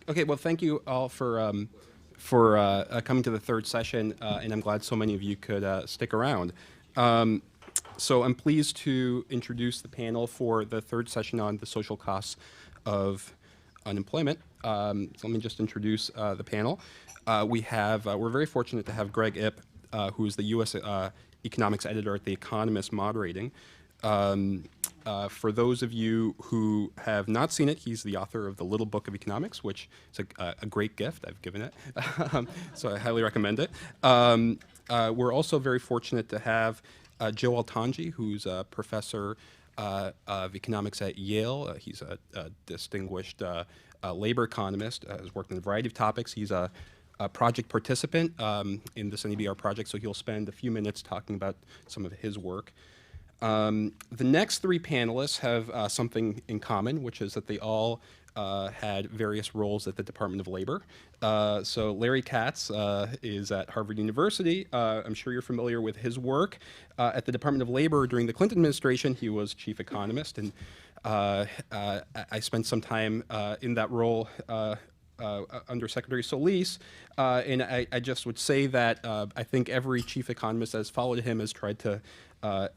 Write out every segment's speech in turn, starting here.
Okay, well, thank you all for coming to the third session, and I'm glad so many of you could stick around. So I'm pleased to introduce the panel for the third session on the social costs of unemployment. So let me just introduce the panel. We're very fortunate to have Greg Ip, who is the U.S. economics editor at The Economist, moderating. For those of you who have not seen it, he's the author of The Little Book of Economics, which is a great gift. I've given it, so I highly recommend it. We're also very fortunate to have Joe Altanji, who's a professor of economics at Yale. He's a distinguished labor economist, has worked on a variety of topics. He's a project participant in this NBER project, so he'll spend a few minutes talking about some of his work. The next three panelists have something in common, which is that they all had various roles at the Department of Labor. So Larry Katz is at Harvard University. I'm sure you're familiar with his work. At the Department of Labor during the Clinton administration, he was chief economist, and I spent some time in that role under Secretary Solis, and I just would say that I think every chief economist that has followed him has tried to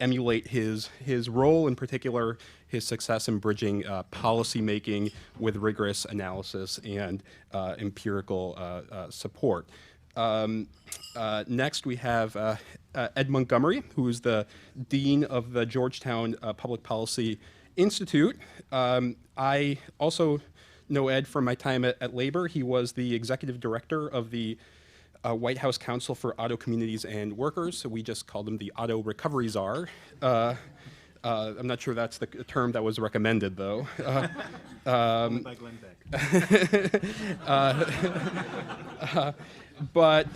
emulate his role, in particular his success in bridging policy making with rigorous analysis and empirical support. Next we have Ed Montgomery, who is the dean of the Georgetown Public Policy Institute. I also know Ed from my time at Labor. He was the executive director of the White House Council for Auto Communities and Workers, so we just called him the Auto Recovery Czar. I'm not sure that's the term that was recommended, though. By Glenn Beck. But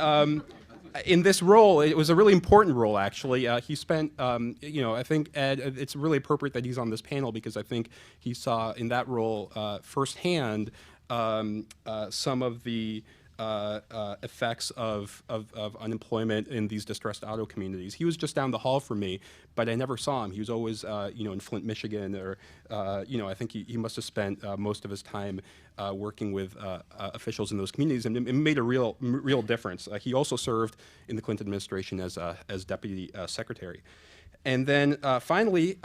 in this role, it was a really important role, actually. He spent, I think, Ed, it's really appropriate that he's on this panel because I think he saw in that role firsthand some of the effects of unemployment in these distressed auto communities. He was just down the hall from me, but I never saw him. He was always, in Flint, Michigan, or, I think he must have spent most of his time working with officials in those communities, and it made a real difference. He also served in the Clinton administration as deputy secretary. And then finally,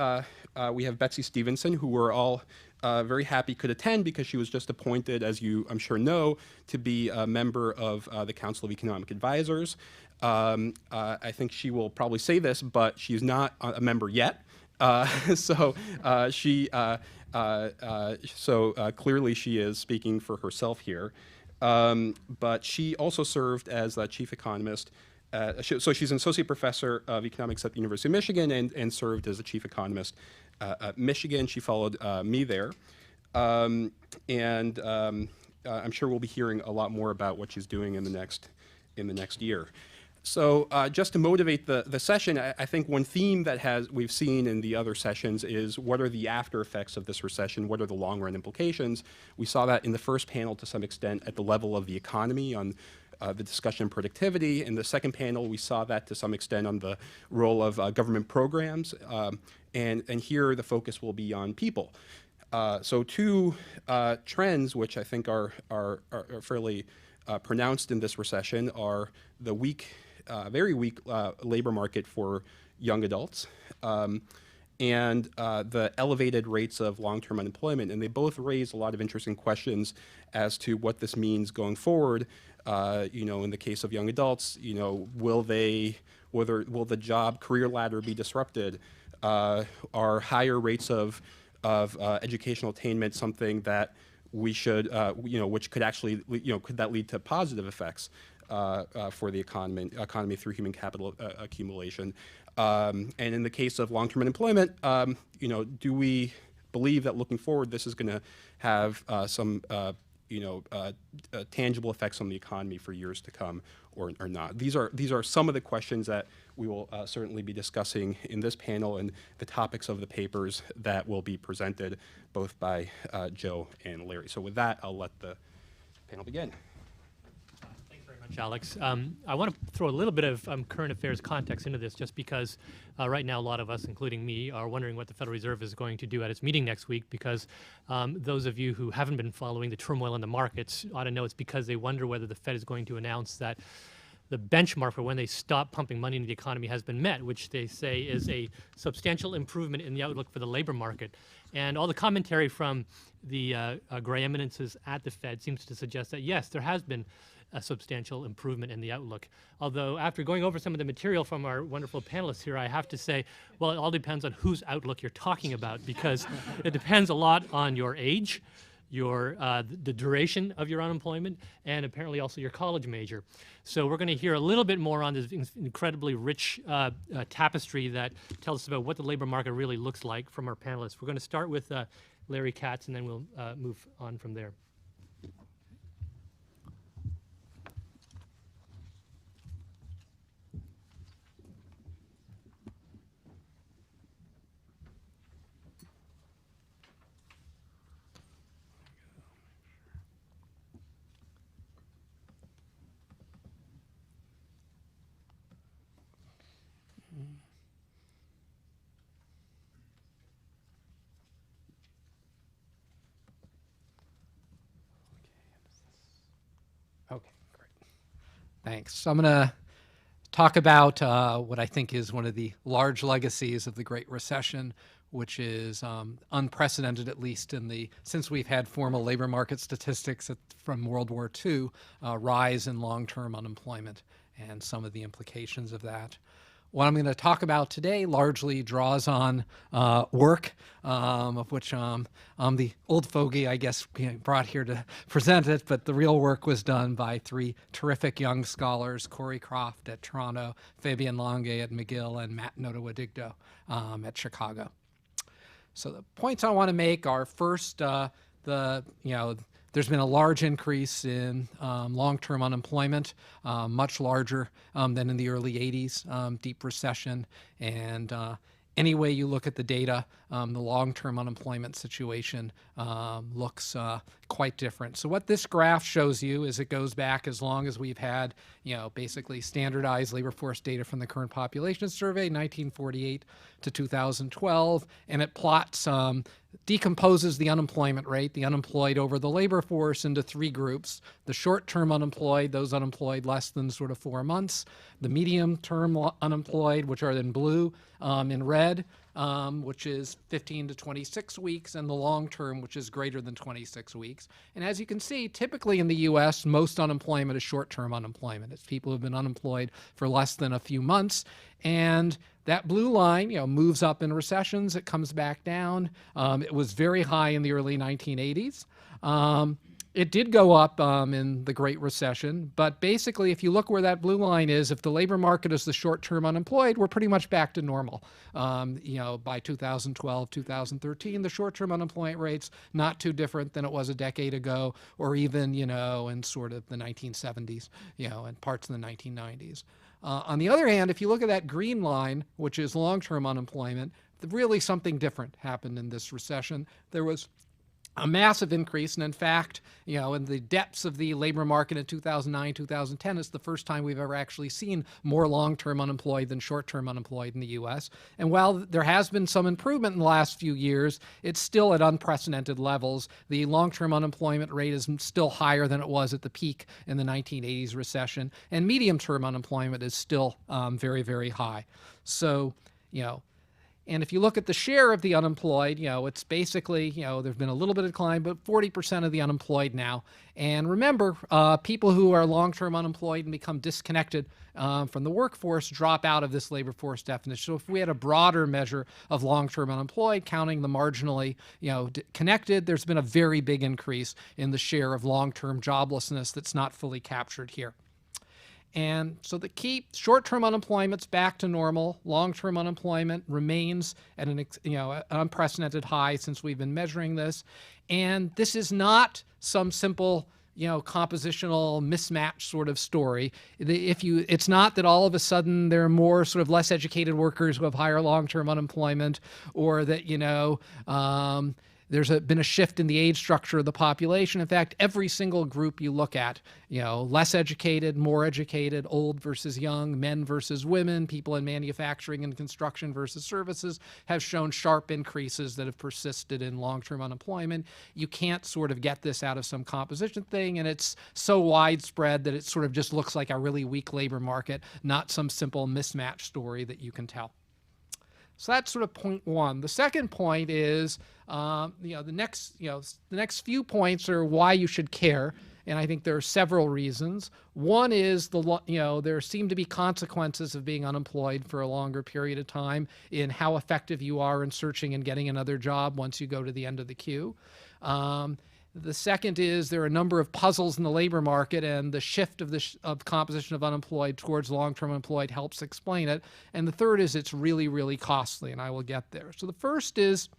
we have Betsy Stevenson, who we're all very happy could attend because she was just appointed, as you I'm sure know, to be a member of the Council of Economic Advisors. I think she will probably say this, but she's not a member yet. So clearly she is speaking for herself here. But she also served as the chief economist. So she's an associate professor of economics at the University of Michigan and served as a chief economist at Michigan. She followed me there. I'm sure we'll be hearing a lot more about what she's doing in the next year. So just to motivate the session, I think one theme that we've seen in the other sessions is what are the after effects of this recession? What are the long run implications? We saw that in the first panel to some extent at the level of the economy on the discussion of productivity. In the second panel, we saw that to some extent on the role of government programs. And here the focus will be on people. So two trends which I think are fairly pronounced in this recession are the very weak labor market for young adults and the elevated rates of long-term unemployment. And they both raise a lot of interesting questions as to what this means going forward. In the case of young adults, will the job career ladder be disrupted? Are higher rates of educational attainment something that we should, which could actually, could that lead to positive effects for the economy through human capital accumulation? And in the case of long-term unemployment, do we believe that looking forward, this is going to have some tangible effects on the economy for years to come, or not? These are some of the questions that we will certainly be discussing in this panel and the topics of the papers that will be presented both by Joe and Larry. So with that, I'll let the panel begin. Thanks very much. much, Alex. I want to throw a little bit of current affairs context into this just because right now a lot of us, including me, are wondering what the Federal Reserve is going to do at its meeting next week because those of you who haven't been following the turmoil in the markets ought to know it's because they wonder whether the Fed is going to announce that the benchmark for when they stop pumping money into the economy has been met, which they say is a substantial improvement in the outlook for the labor market. And all the commentary from the gray eminences at the Fed seems to suggest that, yes, there has been a substantial improvement in the outlook. Although after going over some of the material from our wonderful panelists here, I have to say, well, it all depends on whose outlook you're talking about because it depends a lot on your age, the duration of your unemployment, and apparently also your college major. So we're going to hear a little bit more on this incredibly rich tapestry that tells us about what the labor market really looks like from our panelists. We're going to start with Larry Katz, and then we'll move on from there. Okay, great. Thanks. So I'm going to talk about what I think is one of the large legacies of the Great Recession, which is unprecedented, at least since we've had formal labor market statistics from World War II, rise in long-term unemployment and some of the implications of that. What I'm going to talk about today largely draws on work, of which I'm the old fogey, I guess, brought here to present it, but the real work was done by three terrific young scholars, Corey Kroft at Toronto, Fabian Lange at McGill, and Matt Notowidigdo at Chicago. So the points I want to make are first, there's been a large increase in long-term unemployment, much larger than in the early 80s, deep recession. And any way you look at the data, the long-term unemployment situation looks quite different. So what this graph shows you is it goes back as long as we've had, basically standardized labor force data from the Current Population Survey, 1948 to 2012, and it plots decomposes the unemployment rate, the unemployed over the labor force, into three groups: the short-term unemployed, those unemployed less than sort of 4 months; the medium-term unemployed, which are in blue, in red, which is 15 to 26 weeks, and the long-term, which is greater than 26 weeks. And as you can see, typically in the U.S., most unemployment is short-term unemployment. It's people who've been unemployed for less than a few months. And that blue line, moves up in recessions. It comes back down. It was very high in the early 1980s. It did go up in the Great Recession, but basically, if you look where that blue line is, if the labor market is the short-term unemployed, we're pretty much back to normal. By 2012, 2013, the short-term unemployment rate's not too different than it was a decade ago, or even, in sort of the 1970s, and parts of the 1990s. On the other hand, if you look at that green line, which is long-term unemployment, really something different happened in this recession. There was a massive increase, and in fact, in the depths of the labor market in 2009, 2010, it's the first time we've ever actually seen more long-term unemployed than short-term unemployed in the U.S. And while there has been some improvement in the last few years, it's still at unprecedented levels. The long-term unemployment rate is still higher than it was at the peak in the 1980s recession, and medium-term unemployment is still very, very high. So, and if you look at the share of the unemployed, it's basically, there's been a little bit of decline, but 40% of the unemployed now. And remember, people who are long-term unemployed and become disconnected from the workforce drop out of this labor force definition. So if we had a broader measure of long-term unemployed, counting the marginally, connected, there's been a very big increase in the share of long-term joblessness that's not fully captured here. And so the key, short-term unemployment's back to normal. Long-term unemployment remains at an unprecedented high since we've been measuring this. And this is not some simple, compositional mismatch sort of story. It's not that all of a sudden there are more sort of less educated workers who have higher long-term unemployment, or that, There's been a shift in the age structure of the population. In fact, every single group you look at, less educated, more educated, old versus young, men versus women, people in manufacturing and construction versus services, have shown sharp increases that have persisted in long-term unemployment. You can't sort of get this out of some composition thing, and it's so widespread that it sort of just looks like a really weak labor market, not some simple mismatch story that you can tell. So that's sort of point one. The second point is, the next few points are why you should care, and I think there are several reasons. One is there seem to be consequences of being unemployed for a longer period of time in how effective you are in searching and getting another job once you go to the end of the queue. The second is there are a number of puzzles in the labor market, and the shift of composition of unemployed towards long-term unemployed helps explain it. And the third is it's really, really costly, and I will get there. So the first is,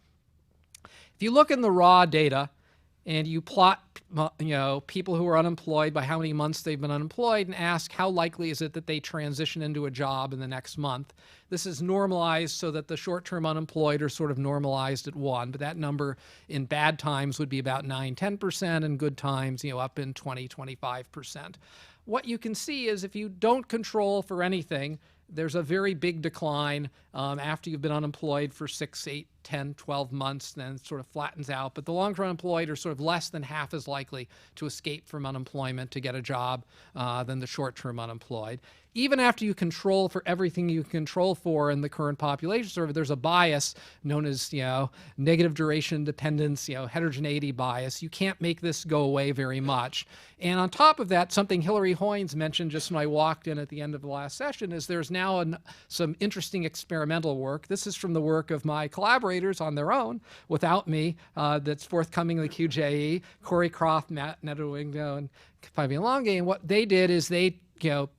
if you look in the raw data and you plot people who are unemployed by how many months they've been unemployed and ask how likely is it that they transition into a job in the next month. This is normalized so that the short-term unemployed are sort of normalized at 1, but that number in bad times would be about 9-10%, and good times up in 20-25%. What you can see is if you don't control for anything, there's a very big decline after you've been unemployed for 6, 8, 10, 12 months, then it sort of flattens out. But the long-term unemployed are sort of less than half as likely to escape from unemployment to get a job than the short-term unemployed. Even after you control for everything you can control for in the current population survey, there's a bias known as negative duration dependence, heterogeneity bias. You can't make this go away very much. And on top of that, something Hilary Hoynes mentioned just when I walked in at the end of the last session is there's now some interesting experimental work. This is from the work of my collaborators on their own, without me, that's forthcoming in the QJE, Corey Kroft, Matt Notowidigdo, and Fabian Lange. And what they did is they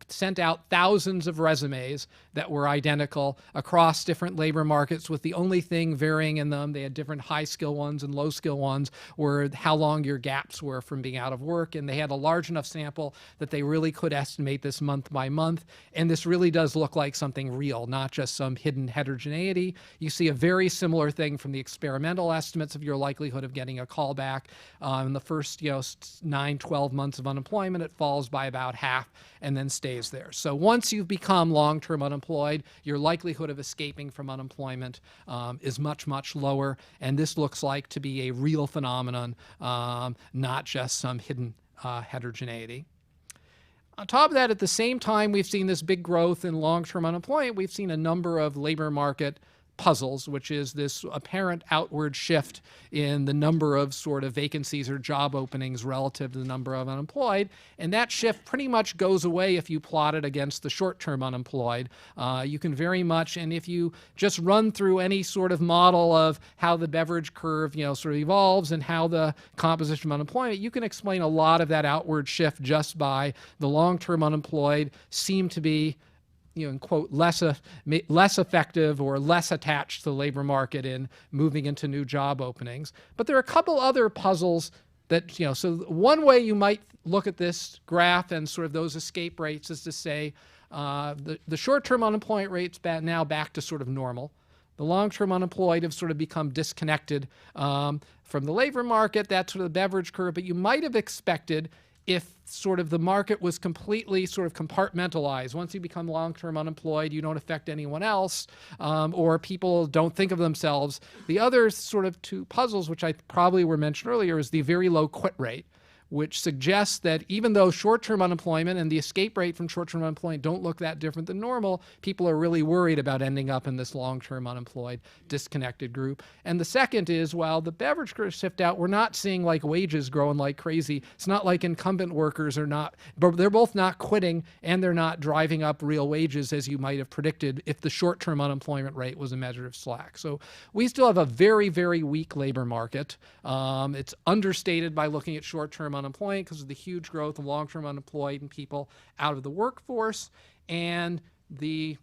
sent out thousands of resumes that were identical across different labor markets, with the only thing varying in them, they had different high-skill ones and low-skill ones, were how long your gaps were from being out of work. And they had a large enough sample that they really could estimate this month by month. And this really does look like something real, not just some hidden heterogeneity. You see a very similar thing from the experimental estimates of your likelihood of getting a callback. In the first 9, 12 months of unemployment, it falls by about half and then stays there. So once you've become long-term unemployed, your likelihood of escaping from unemployment is much, much lower. And this looks like to be a real phenomenon, not just some hidden heterogeneity. On top of that, at the same time we've seen this big growth in long-term unemployment, we've seen a number of labor market puzzles, which is this apparent outward shift in the number of sort of vacancies or job openings relative to the number of unemployed. And that shift pretty much goes away if you plot it against the short-term unemployed. You can very much, and if you just run through any sort of model of how the Beveridge curve, sort of evolves and how the composition of unemployment, you can explain a lot of that outward shift just by the long-term unemployed seem to be in quote, less effective or less attached to the labor market in moving into new job openings. But there are a couple other puzzles that, so one way you might look at this graph and sort of those escape rates is to say the short-term unemployment rate's now back to sort of normal. The long-term unemployed have sort of become disconnected from the labor market. That's sort of the Beveridge curve. But you might have expected if sort of the market was completely sort of compartmentalized. Once you become long-term unemployed, you don't affect anyone else, or people don't think of themselves. The other sort of two puzzles, which I probably were mentioned earlier, is the very low quit rate, which suggests that even though short-term unemployment and the escape rate from short-term unemployment don't look that different than normal, people are really worried about ending up in this long-term unemployed disconnected group. And the second is, while the Beveridge curve shift out, we're not seeing like wages growing like crazy. It's not like incumbent workers are not, but they're both not quitting and they're not driving up real wages as you might have predicted if the short-term unemployment rate was a measure of slack. So we still have a very, very weak labor market. It's understated by looking at short-term unemployment because of the huge growth of long-term unemployed and people out of the workforce, and the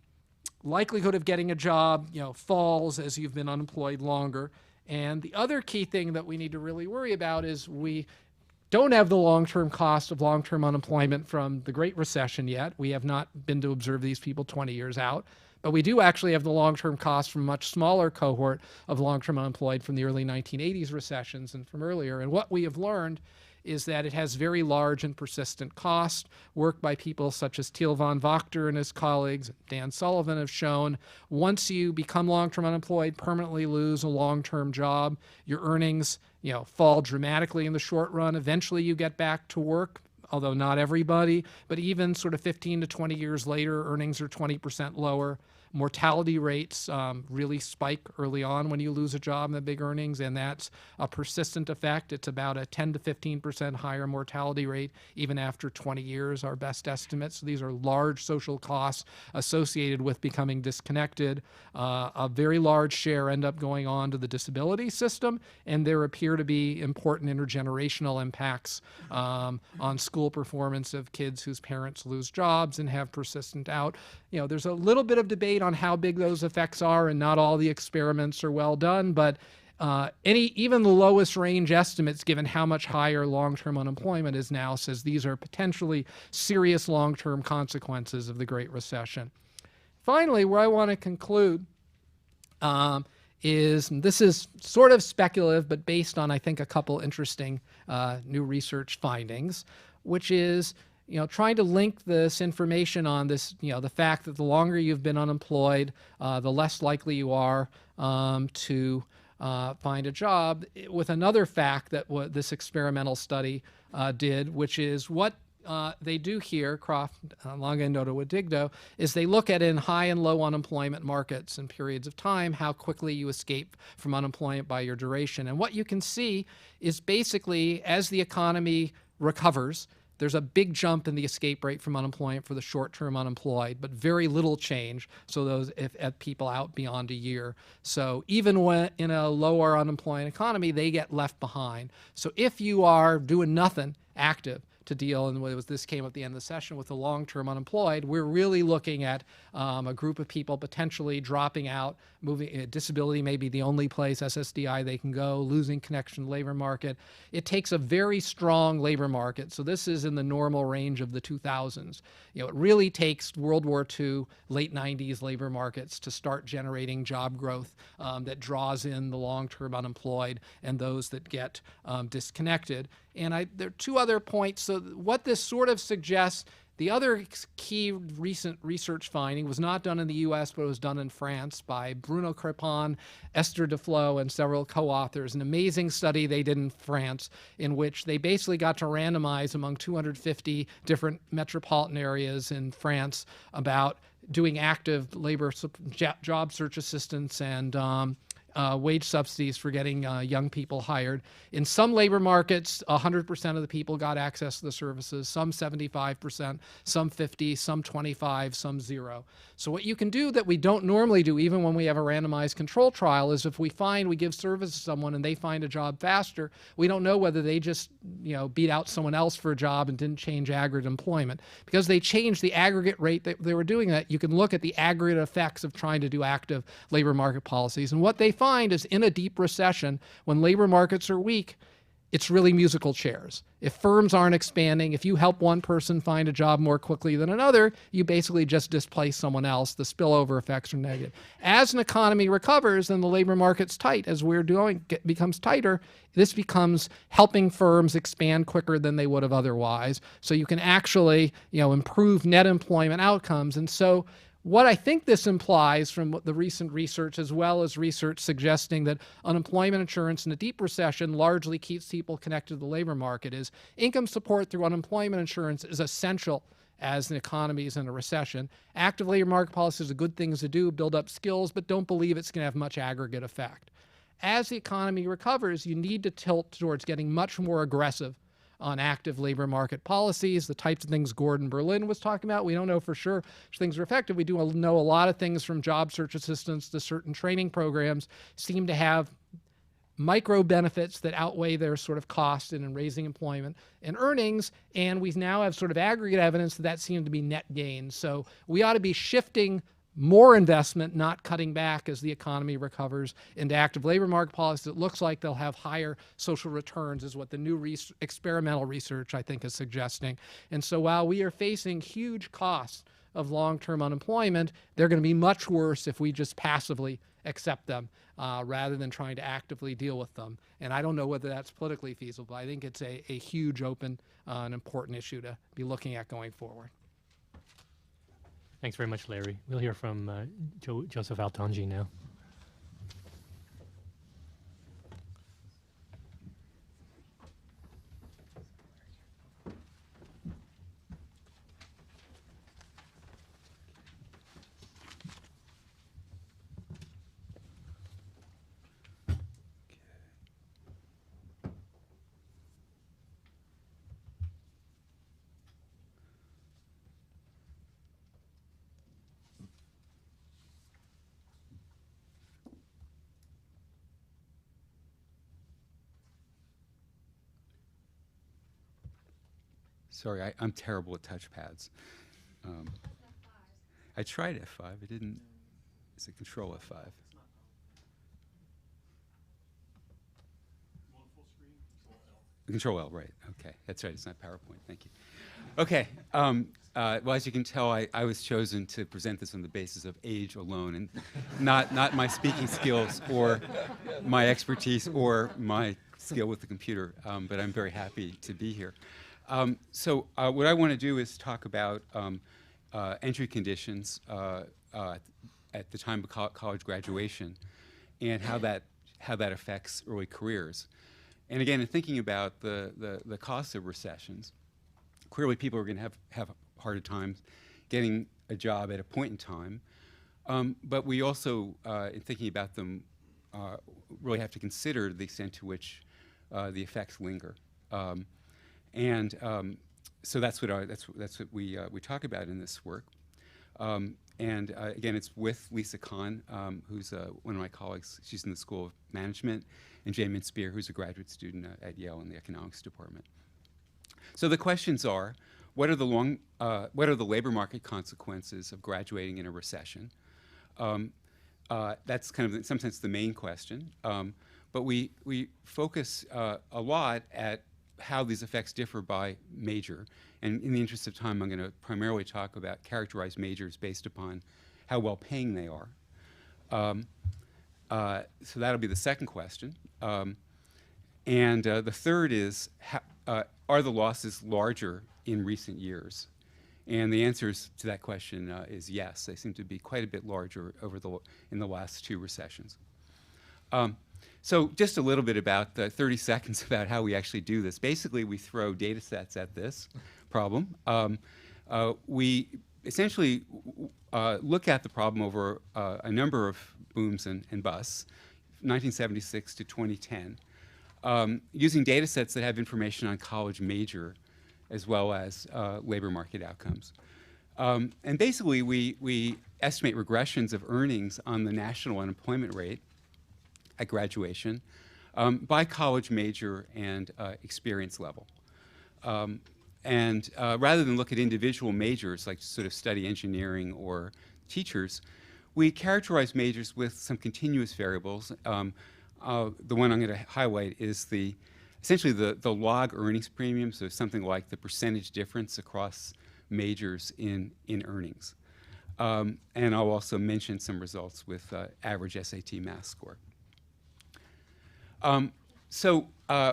likelihood of getting a job, falls as you've been unemployed longer. And the other key thing that we need to really worry about is we don't have the long-term cost of long-term unemployment from the Great Recession yet. We have not been to observe these people 20 years out. But we do actually have the long-term cost from a much smaller cohort of long-term unemployed from the early 1980s recessions and from earlier. And what we have learned is that it has very large and persistent cost. Work by people such as Thiel van Wachter and his colleagues, Dan Sullivan, have shown once you become long-term unemployed, permanently lose a long-term job, your earnings fall dramatically in the short run. Eventually you get back to work, although not everybody, but even sort of 15 to 20 years later, earnings are 20% lower. Mortality rates really spike early on when you lose a job in the big earnings, and that's a persistent effect. It's about a 10 to 15% higher mortality rate even after 20 years, our best estimates. So these are large social costs associated with becoming disconnected. A very large share end up going on to the disability system, and there appear to be important intergenerational impacts on school performance of kids whose parents lose jobs and have persistent out. There's a little bit of debate on how big those effects are, and not all the experiments are well done, but even the lowest range estimates, given how much higher long-term unemployment is now, says these are potentially serious long-term consequences of the Great Recession. Finally, where I want to conclude is, and this is sort of speculative, but based on, I think, a couple interesting new research findings, which is trying to link this information on this, the fact that the longer you've been unemployed, the less likely you are to find a job, with another fact that what this experimental study did, which is what they do here, Kroft, Lange, and Notowidigdo, is they look at in high and low unemployment markets and periods of time how quickly you escape from unemployment by your duration. And what you can see is basically as the economy recovers, there's a big jump in the escape rate from unemployment for the short-term unemployed, but very little change. So those if people out beyond a year. So even when in a lower unemployment economy, they get left behind. So if you are doing nothing active to deal, and this came at the end of the session, with the long-term unemployed, we're really looking at a group of people potentially dropping out, moving. Disability may be the only place, SSDI, they can go, losing connection to the labor market. It takes a very strong labor market. So this is in the normal range of the 2000s. It really takes World War II, late 90s labor markets to start generating job growth that draws in the long-term unemployed and those that get disconnected. And there are two other points. So what this sort of suggests, the other key recent research finding was not done in the US, but it was done in France by Bruno Crépin, Esther Duflo, and several co-authors. An amazing study they did in France in which they basically got to randomize among 250 different metropolitan areas in France about doing active labor job search assistance and wage subsidies for getting young people hired. In some labor markets, 100% of the people got access to the services, some 75%, some 50, some 25, some 0. So what you can do that we don't normally do, even when we have a randomized control trial, is if we give service to someone and they find a job faster, we don't know whether they just beat out someone else for a job and didn't change aggregate employment. Because they changed the aggregate rate that they were doing that, you can look at the aggregate effects of trying to do active labor market policies. And what they find is in a deep recession, when labor markets are weak, it's really musical chairs. If firms aren't expanding, if you help one person find a job more quickly than another, you basically just displace someone else. The spillover effects are negative. As an economy recovers and the labor market's tight, as we're doing, becomes tighter, this becomes helping firms expand quicker than they would have otherwise. So you can actually, improve net employment outcomes. And so what I think this implies from the recent research, as well as research suggesting that unemployment insurance in a deep recession largely keeps people connected to the labor market, is income support through unemployment insurance is essential as an economy is in a recession. Active labor market policies are good things to do, build up skills, but don't believe it's going to have much aggregate effect. As the economy recovers, you need to tilt towards getting much more aggressive on active labor market policies, the types of things Gordon Berlin was talking about. We don't know for sure which things are effective. We do know a lot of things, from job search assistance to certain training programs, seem to have micro benefits that outweigh their sort of cost in raising employment and earnings. And we now have sort of aggregate evidence that seems to be net gains. So we ought to be shifting more investment, not cutting back, as the economy recovers, into active labor market policies. It looks like they'll have higher social returns, is what the new experimental research, I think, is suggesting. And so while we are facing huge costs of long-term unemployment, they're going to be much worse if we just passively accept them rather than trying to actively deal with them. And I don't know whether that's politically feasible, but I think it's a huge, open, and important issue to be looking at going forward. Thanks very much, Larry. We'll hear from Joseph Altanji now. Sorry, I'm terrible at touchpads. I tried F5. It didn't. It's a Control F5. Control L, right. Okay, that's right. It's not PowerPoint. Thank you. Okay. Well, as you can tell, I was chosen to present this on the basis of age alone, and not my speaking skills or my expertise or my skill with the computer. But I'm very happy to be here. So what I want to do is talk about entry conditions at the time of college graduation and how that affects early careers. And again, in thinking about the costs of recessions, clearly people are going to have harder times getting a job at a point in time. But we also, in thinking about them, really have to consider the extent to which the effects linger. So that's what we talk about in this work. Again, it's with Lisa Kahn, who's one of my colleagues. She's in the School of Management, and Jamin Spear, who's a graduate student at Yale in the economics department. So the questions are: what are the labor market consequences of graduating in a recession? That's kind of, in some sense, the main question. But we focus a lot at how these effects differ by major. And in the interest of time, I'm going to primarily characterize majors based upon how well paying they are. So that'll be the second question. The third is, are the losses larger in recent years? And the answers to that question is yes. They seem to be quite a bit larger in the last two recessions. So just a little bit about 30 seconds about how we actually do this. Basically, we throw data sets at this problem. We essentially look at the problem over a number of booms and busts, 1976 to 2010, using data sets that have information on college major as well as labor market outcomes. And basically, we estimate regressions of earnings on the national unemployment rate at graduation by college major and experience level. Rather than look at individual majors, like sort of study engineering or teachers, we characterize majors with some continuous variables. The one I'm going to highlight is essentially the log earnings premium, so something like the percentage difference across majors in earnings. And I'll also mention some results with average SAT math score. So I'm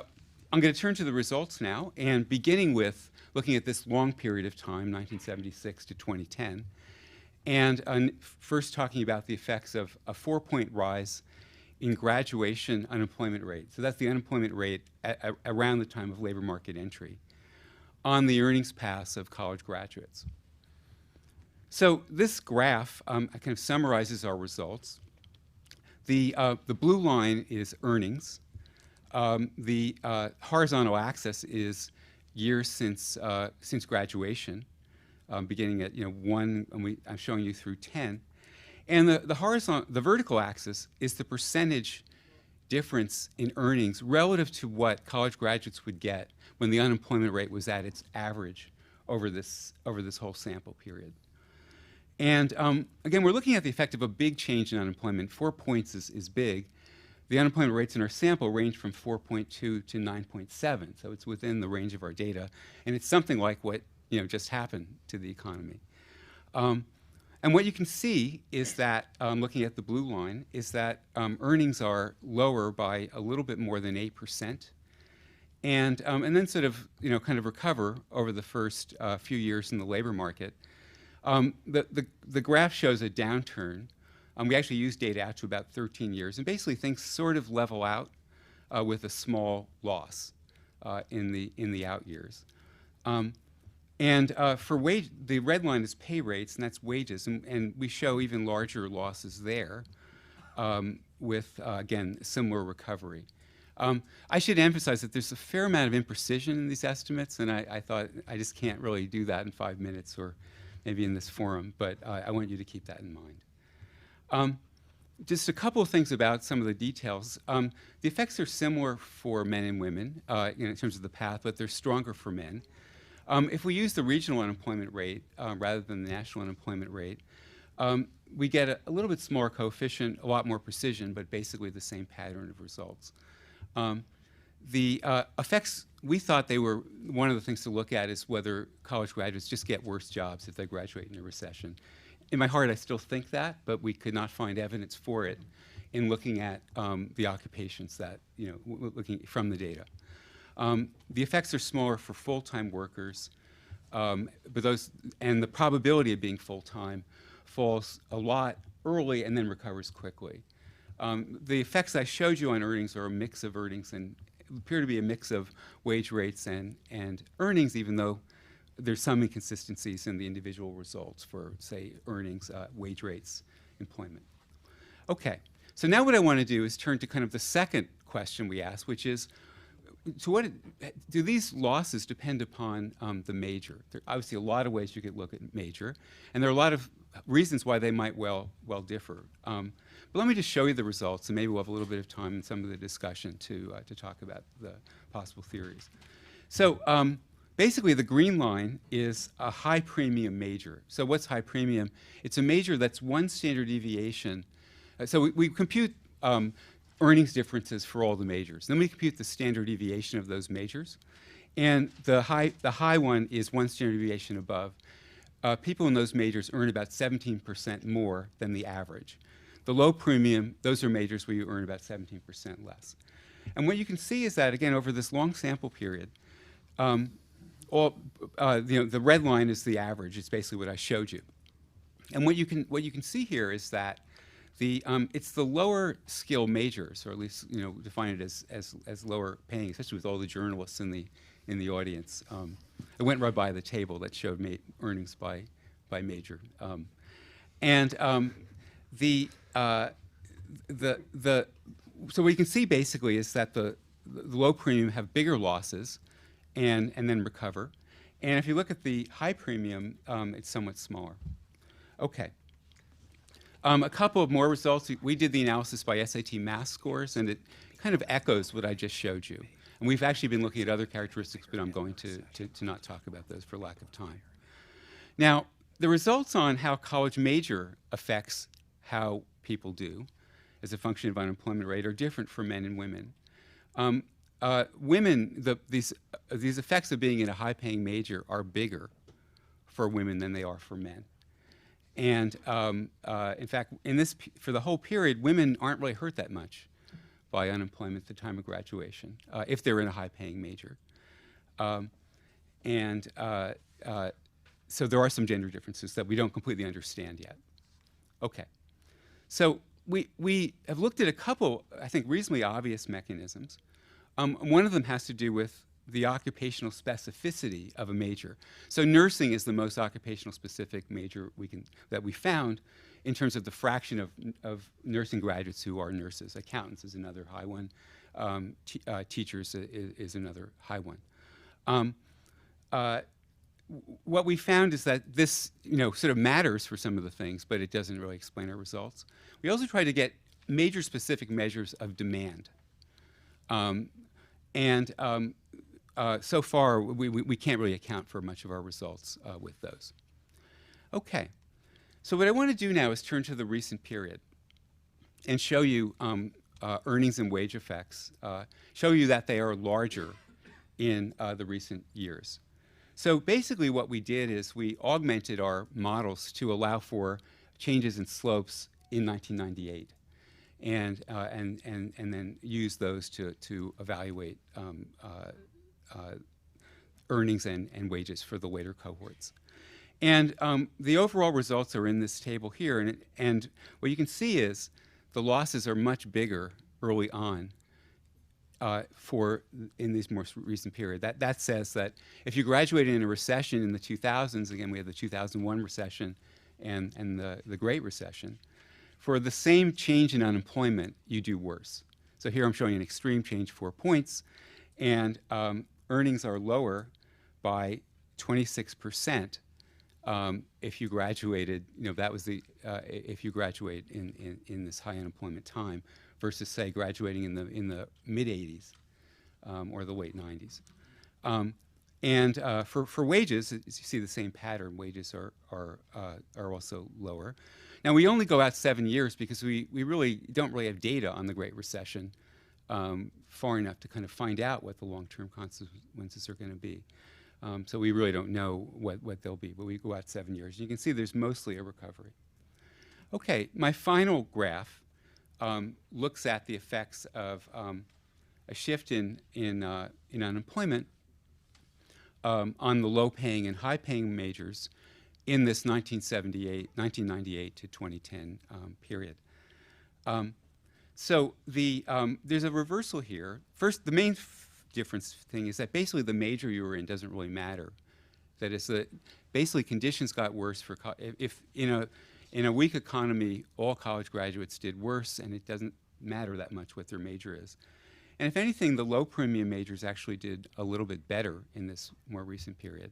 going to turn to the results now, and beginning with looking at this long period of time, 1976 to 2010, and first talking about the effects of a 4-point rise in graduation unemployment rate. So that's the unemployment rate around the time of labor market entry on the earnings paths of college graduates. So this graph kind of summarizes our results. The blue line is earnings. The horizontal axis is years since graduation, beginning at 1, and I'm showing you through 10. And the vertical axis is the percentage difference in earnings relative to what college graduates would get when the unemployment rate was at its average over this whole sample period. And again, we're looking at the effect of a big change in unemployment. 4 points is big. The unemployment rates in our sample range from 4.2 to 9.7, so it's within the range of our data, and it's something like what just happened to the economy. And what you can see is that, looking at the blue line, is that earnings are lower by a little bit more than 8%, and then sort of, kind of recover over the first few years in the labor market. The graph shows a downturn. We actually use data out to about 13 years, and basically things sort of level out with a small loss in the out years. For wage, the red line is pay rates, and that's wages, and we show even larger losses there with, again, similar recovery. I should emphasize that there's a fair amount of imprecision in these estimates, and I thought I just can't really do that in 5 minutes or maybe in this forum, but I want you to keep that in mind. Just a couple of things about some of the details. The effects are similar for men and women in terms of the path, but they're stronger for men. If we use the regional unemployment rate rather than the national unemployment rate, we get a little bit smaller coefficient, a lot more precision, but basically the same pattern of results. The effects, we thought they were, one of the things to look at is whether college graduates just get worse jobs if they graduate in a recession. In my heart, I still think that, but we could not find evidence for it in looking at the occupations that, looking from the data. The effects are smaller for full-time workers, but and the probability of being full-time falls a lot early and then recovers quickly. The effects I showed you on earnings are a mix of earnings and appear to be a mix of wage rates and earnings, even though there's some inconsistencies in the individual results for, say, earnings, wage rates, employment. Okay, so now what I want to do is turn to kind of the second question we asked, which is, to what do these losses depend upon the major? There are obviously a lot of ways you could look at major, and there are a lot of reasons why they might well differ. But let me just show you the results, and maybe we'll have a little bit of time in some of the discussion to talk about the possible theories. So basically, the green line is a high premium major. So what's high premium? It's a major that's one standard deviation. So we compute earnings differences for all the majors. Then we compute the standard deviation of those majors. And the high one is one standard deviation above. People in those majors earn about 17% more than the average. The low premium, those are majors where you earn about 17% less. And what you can see is that, again, over this long sample period, the red line is the average. It's basically what I showed you. And what you can see here is that it's the lower skill majors, or at least define it as lower paying, especially with all the journalists in the audience. I went right by the table that showed earnings by major, so what you can see basically is that the low premium have bigger losses and then recover, and if you look at the high premium, it's somewhat smaller. Okay. A couple of more results. We did the analysis by SAT math scores, and it kind of echoes what I just showed you. And we've actually been looking at other characteristics, but I'm going to not talk about those for lack of time. Now, the results on how college major affects how people do as a function of unemployment rate are different for men and women. Women, these effects of being in a high-paying major are bigger for women than they are for men. And in fact, for the whole period, women aren't really hurt that much by unemployment at the time of graduation, if they're in a high-paying major. So there are some gender differences that we don't completely understand yet. Okay, so we have looked at a couple, I think, reasonably obvious mechanisms. One of them has to do with the occupational specificity of a major. So nursing is the most occupational specific major that we found in terms of the fraction of nursing graduates who are nurses. Accountants is another high one. Teachers is another high one. What we found is that this sort of matters for some of the things, but it doesn't really explain our results. We also tried to get major specific measures of demand. So far, we can't really account for much of our results with those. Okay, so what I want to do now is turn to the recent period and show you earnings and wage effects, show you that they are larger in the recent years. So basically what we did is we augmented our models to allow for changes in slopes in 1998 and then used those to evaluate earnings and wages for the later cohorts. And the overall results are in this table here. And what you can see is the losses are much bigger early on in this more recent period. That says that if you graduated in a recession in the 2000s, again, we had the 2001 recession and the Great Recession, for the same change in unemployment, you do worse. So here I'm showing an extreme change, 4 points, and earnings are lower by 26% if you graduated, that was if you graduate in this high unemployment time versus, say, graduating in the mid-'80s or the late '90s. For wages, as you see the same pattern, wages are also lower. Now, we only go out 7 years because we really don't really have data on the Great Recession far enough to kind of find out what the long-term consequences are going to be. So we really don't know what they'll be, but we go out 7 years. You can see there's mostly a recovery. Okay, my final graph looks at the effects of a shift in unemployment on the low-paying and high-paying majors in this 1998 to 2010 period. So there's a reversal here. First, the main difference thing is that basically the major you were in doesn't really matter. That is that basically conditions got worse for if in a weak economy all college graduates did worse, and it doesn't matter that much what their major is. And if anything, the low premium majors actually did a little bit better in this more recent period.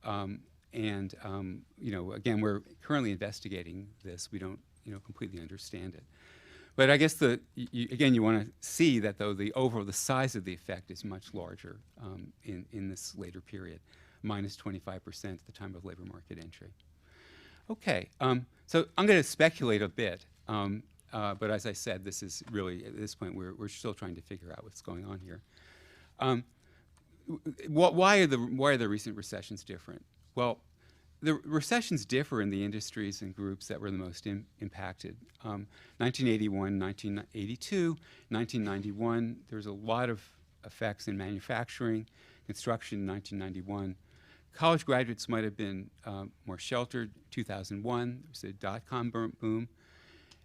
Again, we're currently investigating this. We don't completely understand it. But I guess again, you want to see that though the size of the effect is much larger in this later period, minus 25% at the time of labor market entry. Okay, so I'm going to speculate a bit, but as I said, this is really at this point we're still trying to figure out what's going on here. Why are the recent recessions different? Well, the recessions differ in the industries and groups that were the most impacted. 1981, 1982, 1991, there's a lot of effects in manufacturing, construction in 1991. College graduates might have been more sheltered. 2001, there was a dot-com boom,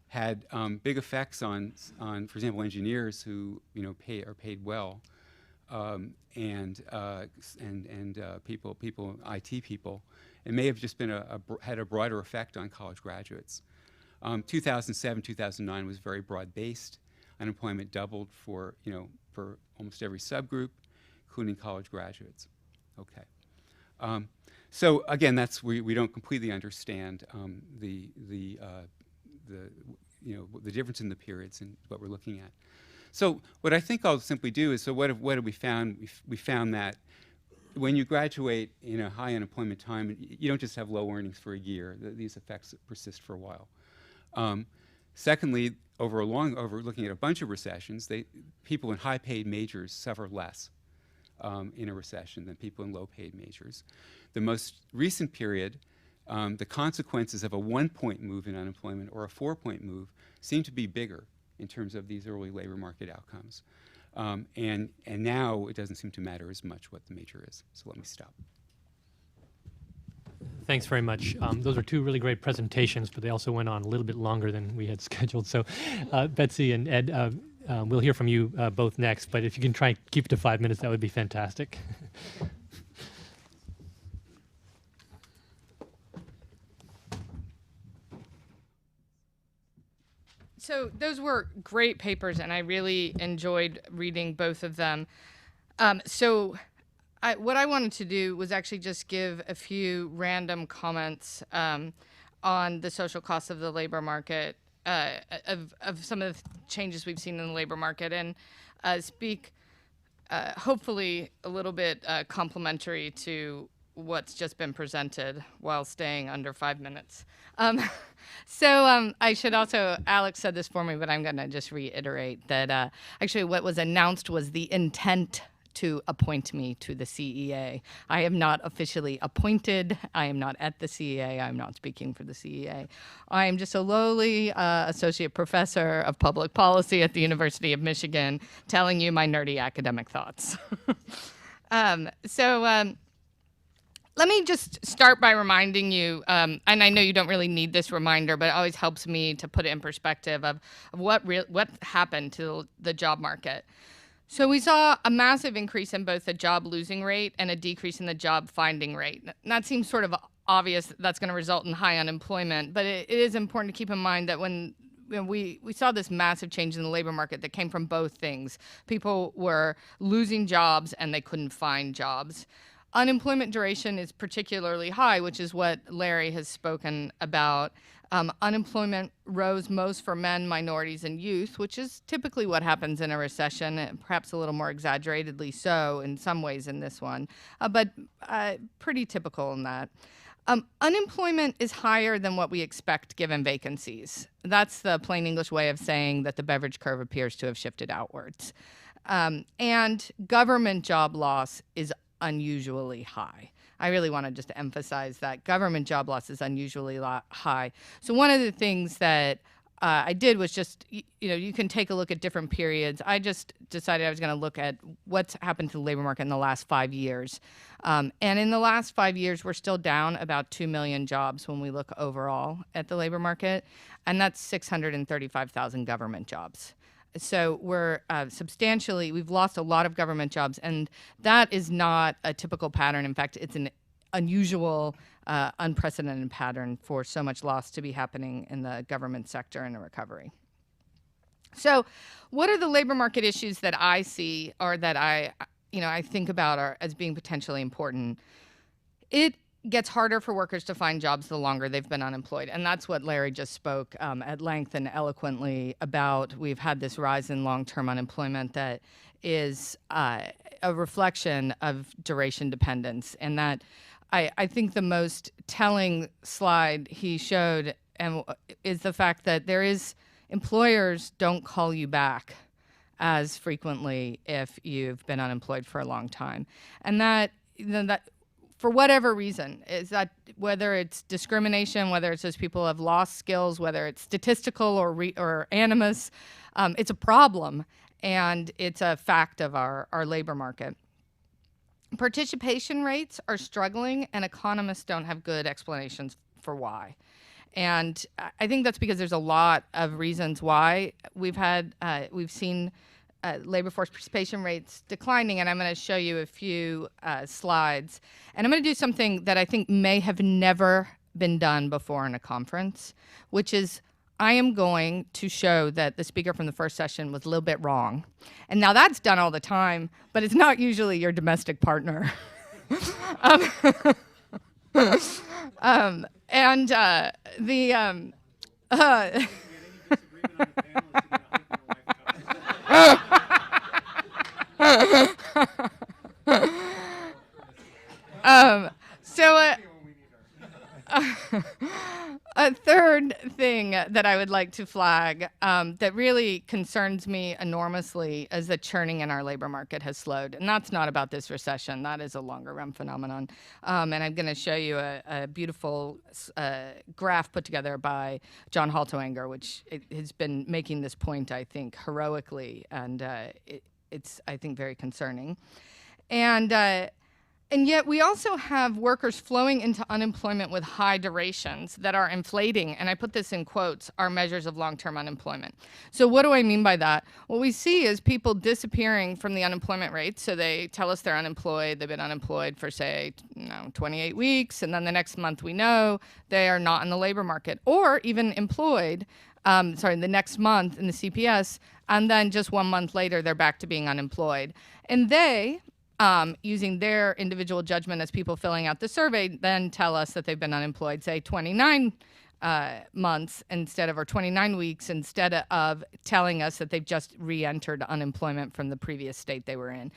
had big effects on, for example, engineers who are paid well, and people, IT people. It may have just been had a broader effect on college graduates. 2007, 2009 was very broad-based. Unemployment doubled for almost every subgroup, including college graduates. Okay. So again, we don't completely understand the difference in the periods and what we're looking at. So what I think I'll simply do is, so what have we found? We found that when you graduate in a high unemployment time, you don't just have low earnings for a year. These effects persist for a while. Secondly, over looking at a bunch of recessions, people in high-paid majors suffer less in a recession than people in low-paid majors. The most recent period, the consequences of a 1-point move in unemployment or a 4-point move seem to be bigger in terms of these early labor market outcomes. And now it doesn't seem to matter as much what the major is. So let me stop. Thanks very much. Those were two really great presentations, but they also went on a little bit longer than we had scheduled. So Betsy and Ed, we'll hear from you both next, but if you can try and keep it to 5 minutes, that would be fantastic. So those were great papers, and I really enjoyed reading both of them. What I wanted to do was actually just give a few random comments on the social costs of the labor market, of some of the changes we've seen in the labor market, and speak hopefully a little bit complementary to what's just been presented while staying under 5 minutes. I should also, Alex said this for me, but I'm going to just reiterate that actually what was announced was the intent to appoint me to the CEA. I am not officially appointed. I am not at the CEA. I'm not speaking for the CEA. I am just a lowly associate professor of public policy at the University of Michigan telling you my nerdy academic thoughts. Let me just start by reminding you, and I know you don't really need this reminder, but it always helps me to put it in perspective of what happened to the job market. So we saw a massive increase in both the job losing rate and a decrease in the job finding rate. And that seems sort of obvious that's going to result in high unemployment, but it is important to keep in mind that when we saw this massive change in the labor market that came from both things. People were losing jobs and they couldn't find jobs. Unemployment duration is particularly high, which is what Larry has spoken about. Unemployment rose most for men, minorities, and youth, which is typically what happens in a recession, perhaps a little more exaggeratedly so in some ways in this one, but pretty typical in that. Unemployment is higher than what we expect given vacancies. That's the plain English way of saying that the Beveridge curve appears to have shifted outwards. And government job loss is unusually high. I really want to just emphasize that government job loss is unusually high. So one of the things that I did was just, you can take a look at different periods. I just decided I was going to look at what's happened to the labor market in the last 5 years. And in the last 5 years, we're still down about 2 million jobs when we look overall at the labor market. And that's 635,000 government jobs. So we're we've lost a lot of government jobs, and that is not a typical pattern. In fact, it's an unusual, unprecedented pattern for so much loss to be happening in the government sector in a recovery. So what are the labor market issues that I see or that I think about as being potentially important? It gets harder for workers to find jobs the longer they've been unemployed. And that's what Larry just spoke at length and eloquently about. We've had this rise in long-term unemployment that is a reflection of duration dependence. And that I think the most telling slide he showed is the fact that employers don't call you back as frequently if you've been unemployed for a long time. And that for whatever reason, is that whether it's discrimination, whether it's just people have lost skills, whether it's statistical or animus, it's a problem, and it's a fact of our labor market. Participation rates are struggling, and economists don't have good explanations for why. And I think that's because there's a lot of reasons why we've seen labor force participation rates declining, and I'm going to show you a few slides. And I'm going to do something that I think may have never been done before in a conference, which is I am going to show that the speaker from the first session was a little bit wrong. And now that's done all the time, but it's not usually your domestic partner. A third thing that I would like to flag that really concerns me enormously is that churning in our labor market has slowed. And that's not about this recession. That is a longer run phenomenon. And I'm going to show you a beautiful graph put together by John Haltiwanger, which has been making this point, I think, heroically. And it's, I think, very concerning. And yet we also have workers flowing into unemployment with high durations that are inflating, and I put this in quotes, our measures of long-term unemployment. So what do I mean by that? What we see is people disappearing from the unemployment rate. So they tell us they're unemployed. They've been unemployed for, say, 28 weeks, and then the next month we know they are not in the labor market, or even employed, the next month in the CPS, and then just 1 month later they're back to being unemployed. And they, using their individual judgment as people filling out the survey, then tell us that they've been unemployed, say, 29 months or 29 weeks instead of telling us that they've just re-entered unemployment from the previous state they were in.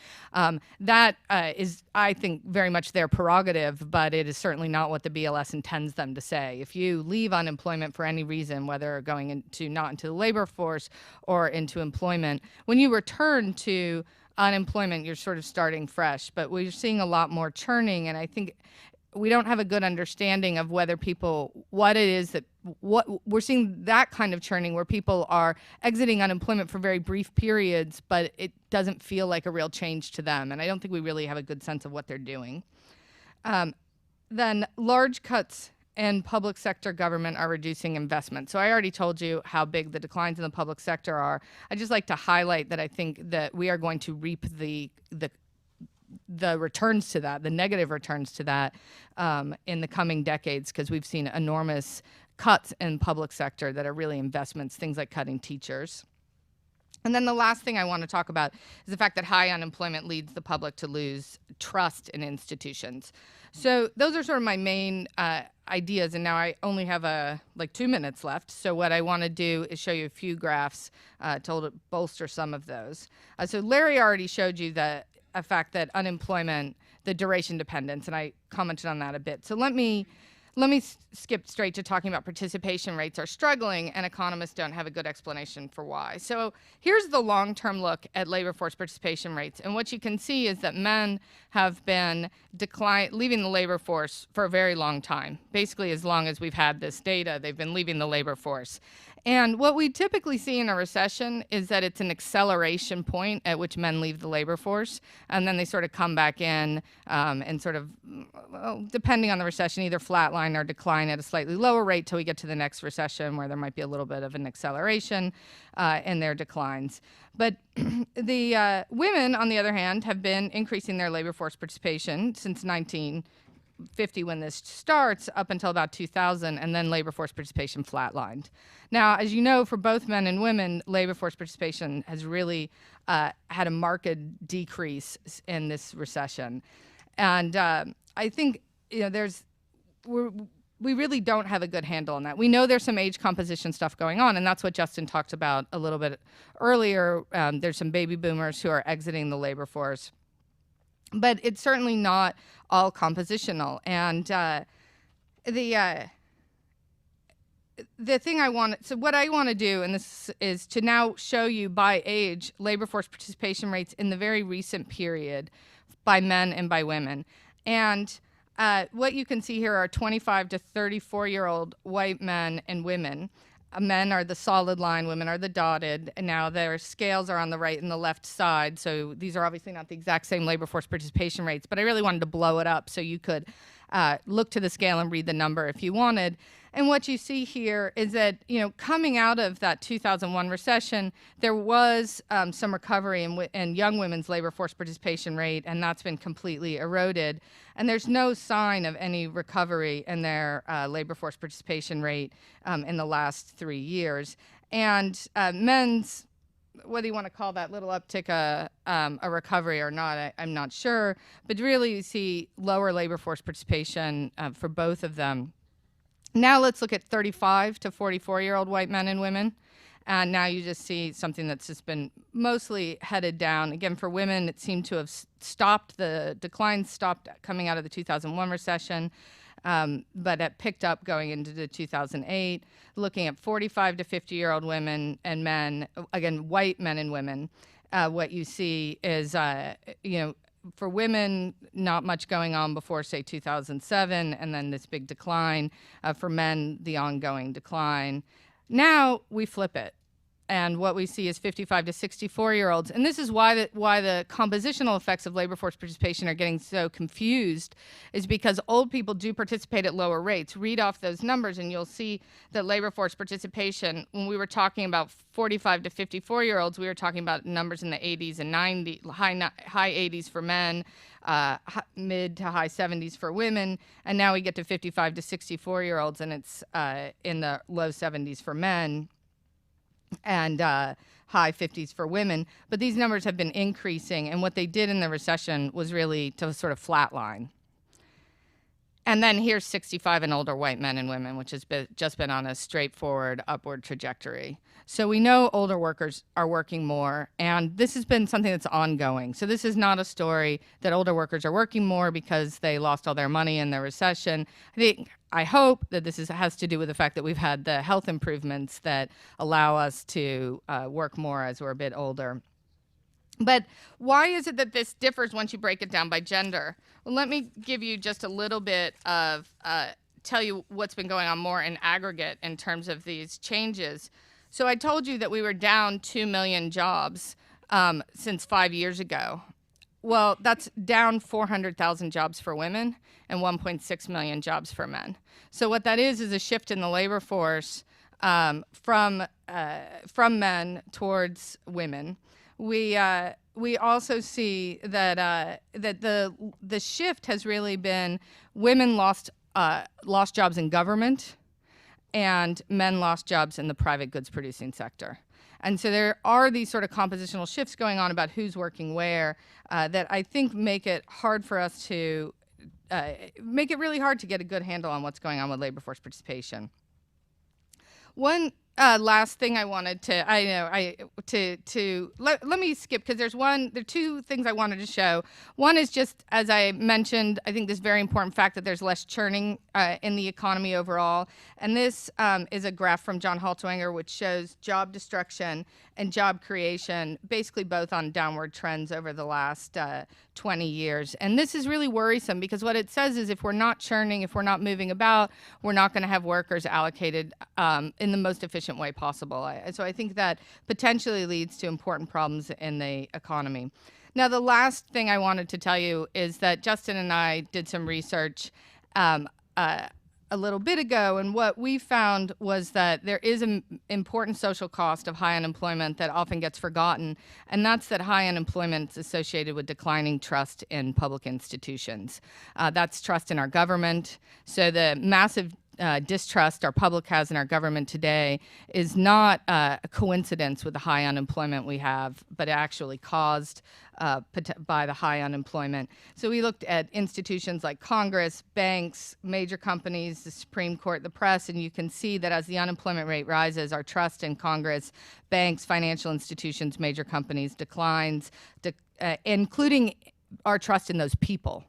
That is, I think, very much their prerogative, but it is certainly not what the BLS intends them to say. If you leave unemployment for any reason, whether going not into the labor force or into employment, when you return to unemployment, you're sort of starting fresh, but we're seeing a lot more churning, and I think we don't have a good understanding of whether what it is that, what we're seeing, that kind of churning where people are exiting unemployment for very brief periods, but it doesn't feel like a real change to them. And I don't think we really have a good sense of what they're doing. Then large cuts in public sector government are reducing investment. So I already told you how big the declines in the public sector are. I'd just like to highlight that I think that we are going to reap the returns to that, the negative returns to that in the coming decades, because we've seen enormous cuts in public sector that are really investments, things like cutting teachers. And then the last thing I want to talk about is the fact that high unemployment leads the public to lose trust in institutions. So those are sort of my main ideas, and now I only have like 2 minutes left. So what I want to do is show you a few graphs to bolster some of those. So Larry already showed you a fact that unemployment, the duration dependence, and I commented on that a bit. So let me skip straight to talking about participation rates are struggling, and economists don't have a good explanation for why. So here's the long-term look at labor force participation rates, and what you can see is that men have been leaving the labor force for a very long time. Basically, as long as we've had this data, they've been leaving the labor force. And what we typically see in a recession is that it's an acceleration point at which men leave the labor force, and then they sort of come back in and sort of, well, depending on the recession, either flatline or decline at a slightly lower rate till we get to the next recession, where there might be a little bit of an acceleration in their declines. But the women, on the other hand, have been increasing their labor force participation since 1950 when this starts up until about 2000, and then labor force participation flatlined. Now, as you know, for both men and women, labor force participation has really had a marked decrease in this recession. And I think, we really don't have a good handle on that. We know there's some age composition stuff going on, and that's what Justin talked about a little bit earlier. There's some baby boomers who are exiting the labor force. But it's certainly not all compositional. And the thing what I want to do, and this is to now show you by age labor force participation rates in the very recent period by men and by women. And what you can see here are 25 to 34-year-old white men and women. Men are the solid line, women are the dotted, and now their scales are on the right and the left side. So these are obviously not the exact same labor force participation rates, but I really wanted to blow it up so you could look to the scale and read the number if you wanted. And what you see here is that, coming out of that 2001 recession, there was some recovery in young women's labor force participation rate, and that's been completely eroded. And there's no sign of any recovery in their labor force participation rate in the last 3 years. And men's, whether you want to call that little uptick a recovery or not, I'm not sure. But really, you see lower labor force participation for both of them. Now let's look at 35 to 44-year-old white men and women. And now you just see something that's just been mostly headed down. Again, for women, it seemed to have stopped, the decline stopped coming out of the 2001 recession, but it picked up going into the 2008. Looking at 45 to 50-year-old women and men, again, white men and women, what you see is, for women, not much going on before, say, 2007, and then this big decline. For men, the ongoing decline. Now we flip it, and what we see is 55 to 64-year-olds. And this is why the compositional effects of labor force participation are getting so confused, is because old people do participate at lower rates. Read off those numbers, and you'll see that labor force participation, when we were talking about 45 to 54-year-olds, we were talking about numbers in the 80s and 90s, high 80s for men, mid to high 70s for women, and now we get to 55 to 64-year-olds, and it's in the low 70s for men and high 50s for women. But these numbers have been increasing, and what they did in the recession was really to sort of flatline. And then here's 65 and older white men and women, which has just been on a straightforward upward trajectory. So we know older workers are working more, and this has been something that's ongoing. So this is not a story that older workers are working more because they lost all their money in the recession. I hope that this has to do with the fact that we've had the health improvements that allow us to work more as we're a bit older. But why is it that this differs once you break it down by gender? Well, let me give you just a little bit of, tell you what's been going on more in aggregate in terms of these changes. So I told you that we were down 2 million jobs since 5 years ago. Well, that's down 400,000 jobs for women and 1.6 million jobs for men. So what that is a shift in the labor force from men towards women. We also see that that the shift has really been women lost jobs in government, and men lost jobs in the private goods producing sector. And so there are these sort of compositional shifts going on about who's working where that I think make it hard for us to make it really hard to get a good handle on what's going on with labor force participation. One last thing I wanted to, let me skip, because there are two things I wanted to show. One is just, as I mentioned, I think this very important fact that there's less churning in the economy overall. And this is a graph from John Haltiwanger, which shows job destruction and job creation, basically both on downward trends over the last 20 years. And this is really worrisome, because what it says is if we're not churning, if we're not moving about, we're not going to have workers allocated in the most efficient way possible. So I think that potentially leads to important problems in the economy. Now, the last thing I wanted to tell you is that Justin and I did some research a little bit ago, and what we found was that there is an important social cost of high unemployment that often gets forgotten, and that's that high unemployment is associated with declining trust in public institutions. That's trust in our government. So the massive distrust our public has in our government today is not a coincidence with the high unemployment we have, but actually caused by the high unemployment. So we looked at institutions like Congress, banks, major companies, the Supreme Court, the press, and you can see that as the unemployment rate rises, our trust in Congress, banks, financial institutions, major companies declines, including our trust in those people.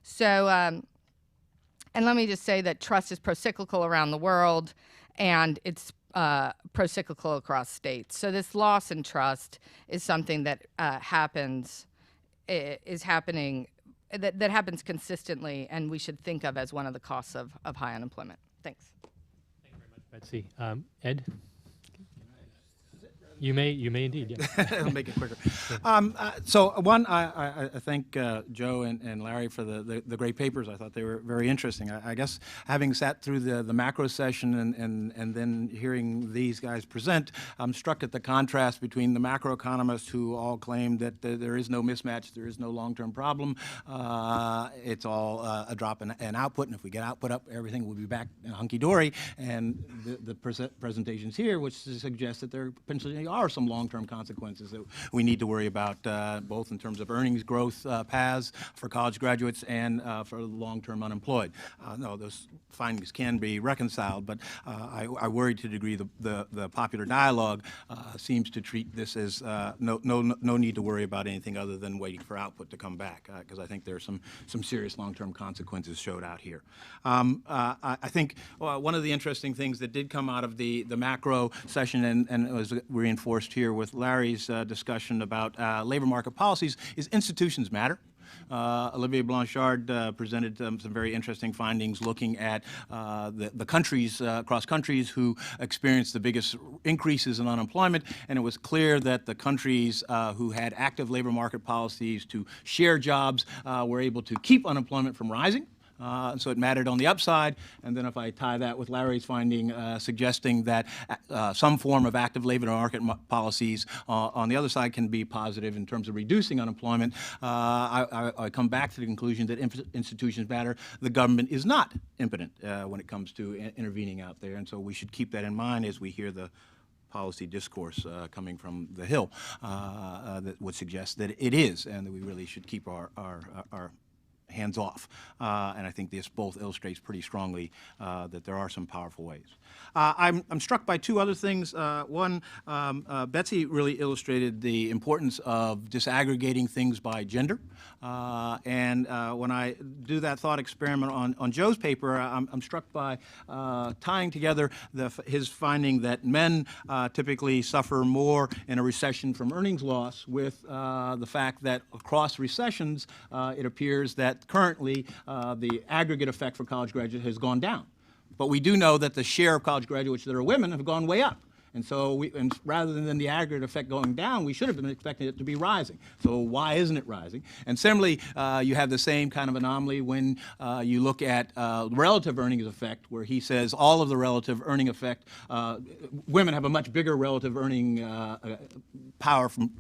So, and let me just say that trust is procyclical around the world, and it's procyclical across states. So this loss in trust is something that happens consistently, and we should think of as one of the costs of high unemployment. Thanks. Thank you very much, Betsy. Ed? You may indeed, yeah. I'll make it quicker. So one, I thank Joe and Larry for the great papers. I thought they were very interesting. I guess having sat through the macro session and then hearing these guys present, I'm struck at the contrast between the macroeconomists who all claim that there is no mismatch, there is no long-term problem. It's all a drop in output, and if we get output up, everything will be back hunky-dory. And the presentations here, which suggest that there potentially are some long-term consequences that we need to worry about, both in terms of earnings growth paths for college graduates and for long-term unemployed. No, those findings can be reconciled, but I worry to the degree the popular dialogue seems to treat this as no need to worry about anything other than waiting for output to come back, because I think there are some serious long-term consequences showed out here. I think one of the interesting things that did come out of the macro session and was reinforced here with Larry's discussion about labor market policies is institutions matter. Olivier Blanchard presented some very interesting findings looking at the countries, across countries, who experienced the biggest increases in unemployment, and it was clear that the countries who had active labor market policies to share jobs were able to keep unemployment from rising. And so it mattered on the upside. And then if I tie that with Larry's finding suggesting that some form of active labor market policies on the other side can be positive in terms of reducing unemployment, I come back to the conclusion that institutions matter. The government is not impotent when it comes to intervening out there. And so we should keep that in mind as we hear the policy discourse coming from the Hill that would suggest that it is, and that we really should keep our hands off. And I think this both illustrates pretty strongly that there are some powerful ways. I'm struck by two other things. One, Betsy really illustrated the importance of disaggregating things by gender. And when I do that thought experiment on Joe's paper, I'm struck by tying together his finding that men typically suffer more in a recession from earnings loss with the fact that across recessions, it appears that currently the aggregate effect for college graduates has gone down. But we do know that the share of college graduates that are women have gone way up. And so rather than the aggregate effect going down, we should have been expecting it to be rising. So why isn't it rising? And similarly, you have the same kind of anomaly when you look at relative earnings effect, where he says all of the relative earning effect, women have a much bigger relative earning power from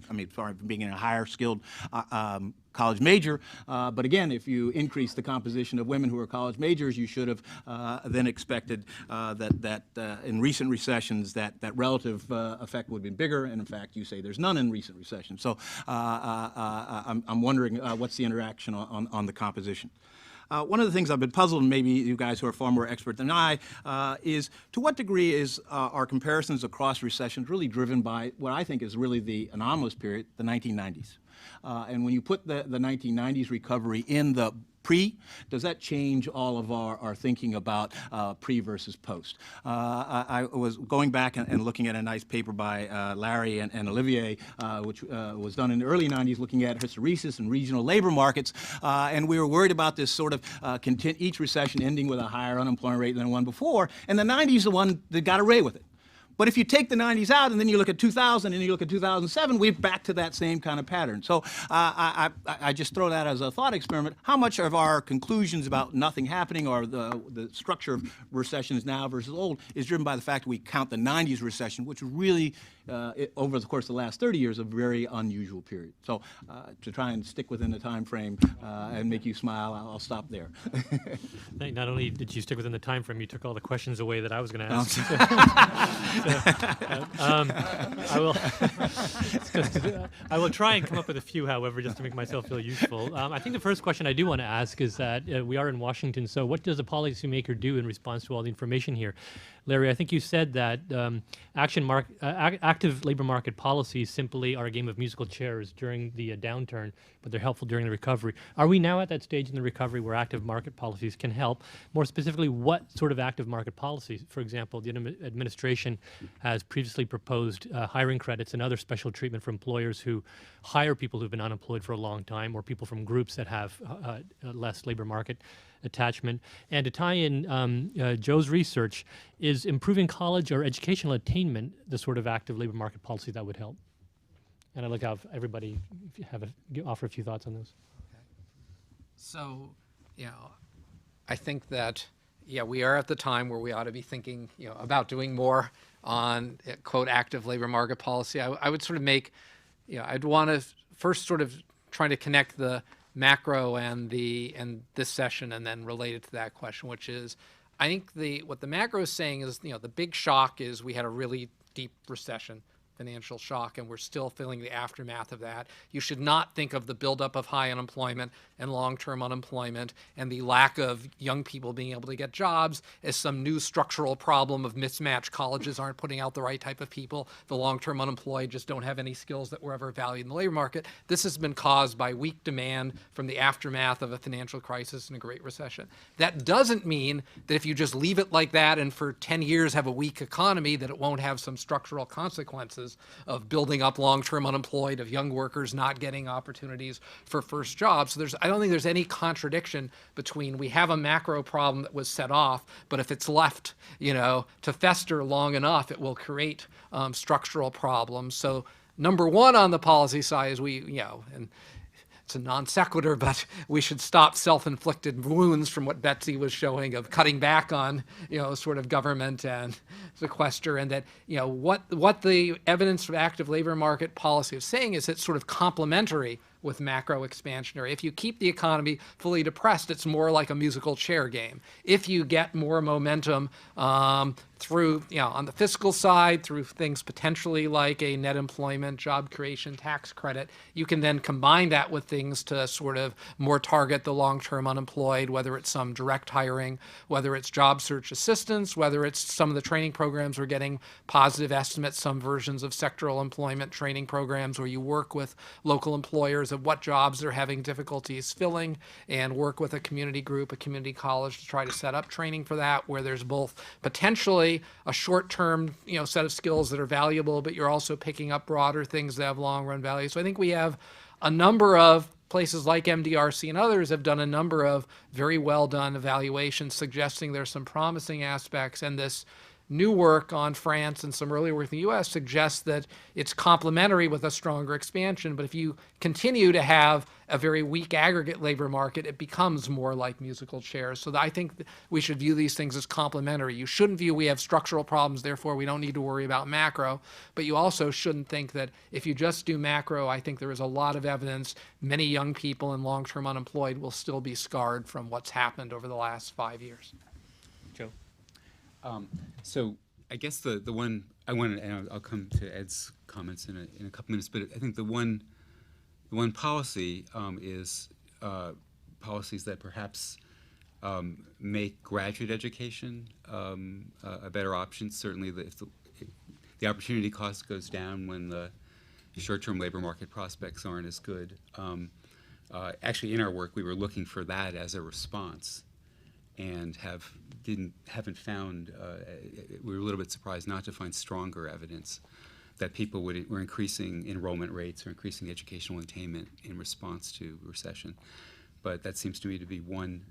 being in a higher skilled college major, but again, if you increase the composition of women who are college majors, you should have then expected that in recent recessions that relative effect would have been bigger, and in fact, you say there's none in recent recessions. So I'm wondering what's the interaction on the composition. One of the things I've been puzzled, and maybe you guys who are far more expert than I, is to what degree is our comparisons across recessions really driven by what I think is really the anomalous period, the 1990s. And when you put the 1990s recovery in the pre, does that change all of our thinking about pre versus post? I was going back and looking at a nice paper by Larry and Olivier, which was done in the early 90s, looking at hysteresis and regional labor markets, and we were worried about this sort of each recession ending with a higher unemployment rate than the one before, and the 90s the one that got away with it. But if you take the 90s out and then you look at 2000 and you look at 2007, we're back to that same kind of pattern. So I just throw that as a thought experiment. How much of our conclusions about nothing happening or the structure of recessions now versus old is driven by the fact that we count the 90s recession, which really, over the course of the last 30 years, a very unusual period. So to try and stick within the time frame and make you smile, I'll stop there. Not only did you stick within the time frame, you took all the questions away that I was going to ask. I will try and come up with a few, however, just to make myself feel useful. I think the first question I do want to ask is that we are in Washington, so what does a policymaker do in response to all the information here? Larry, I think you said that active labor market policies simply are a game of musical chairs during the downturn, but they're helpful during the recovery. Are we now at that stage in the recovery where active market policies can help? More specifically, what sort of active market policies? For example, the administration has previously proposed hiring credits and other special treatment for employers who hire people who've been unemployed for a long time or people from groups that have less labor market attachment. And to tie in Joe's research, is improving college or educational attainment the sort of active labor market policy that would help? And I'd like to have everybody offer a few thoughts on this. Okay. So, I think that, we are at the time where we ought to be thinking, about doing more on, quote, active labor market policy. I would sort of make, I'd want to first sort of try to connect the macro and this session and then relate it to that question, which is, I think what the macro is saying is, the big shock is we had a really deep recession, financial shock, and we're still feeling the aftermath of that. You should not think of the buildup of high unemployment and long-term unemployment and the lack of young people being able to get jobs as some new structural problem of mismatch. Colleges aren't putting out the right type of people. The long-term unemployed just don't have any skills that were ever valued in the labor market. This has been caused by weak demand from the aftermath of a financial crisis and a Great Recession. That doesn't mean that if you just leave it like that and for 10 years have a weak economy, that it won't have some structural consequences of building up long-term unemployed, of young workers not getting opportunities for first jobs. So I don't think there's any contradiction between we have a macro problem that was set off, but if it's left, to fester long enough, it will create structural problems. So number one on the policy side is and it's a non sequitur, but we should stop self-inflicted wounds from what Betsy was showing of cutting back on, sort of government and sequester, and that, what the evidence of active labor market policy is saying is it's sort of complementary with macro expansionary. If you keep the economy fully depressed, it's more like a musical chair game. If you get more momentum through, on the fiscal side, through things potentially like a net employment, job creation, tax credit, you can then combine that with things to sort of more target the long-term unemployed, whether it's some direct hiring, whether it's job search assistance, whether it's some of the training programs we're getting positive estimates, some versions of sectoral employment training programs where you work with local employers of what jobs they're having difficulties filling and work with a community group, a community college to try to set up training for that, where there's both potentially a short-term, set of skills that are valuable, but you're also picking up broader things that have long-run value. So I think we have a number of places like MDRC and others have done a number of very well-done evaluations suggesting there's some promising aspects, and this new work on France and some earlier work in the U.S. suggests that it's complementary with a stronger expansion. But if you continue to have a very weak aggregate labor market, it becomes more like musical chairs. So I think we should view these things as complementary. You shouldn't view we have structural problems, therefore we don't need to worry about macro. But you also shouldn't think that if you just do macro, I think there is a lot of evidence many young people and long-term unemployed will still be scarred from what's happened over the last 5 years. Joe? So I guess the one I wanted, and I'll come to Ed's comments in a couple minutes, but I think the one policy is policies that perhaps make graduate education a better option. Certainly, if the opportunity cost goes down when the short-term labor market prospects aren't as good. Actually, in our work, we were looking for that as a response, and haven't found. We were a little bit surprised not to find stronger evidence that people were increasing enrollment rates or increasing educational attainment in response to recession. But that seems to me to be one,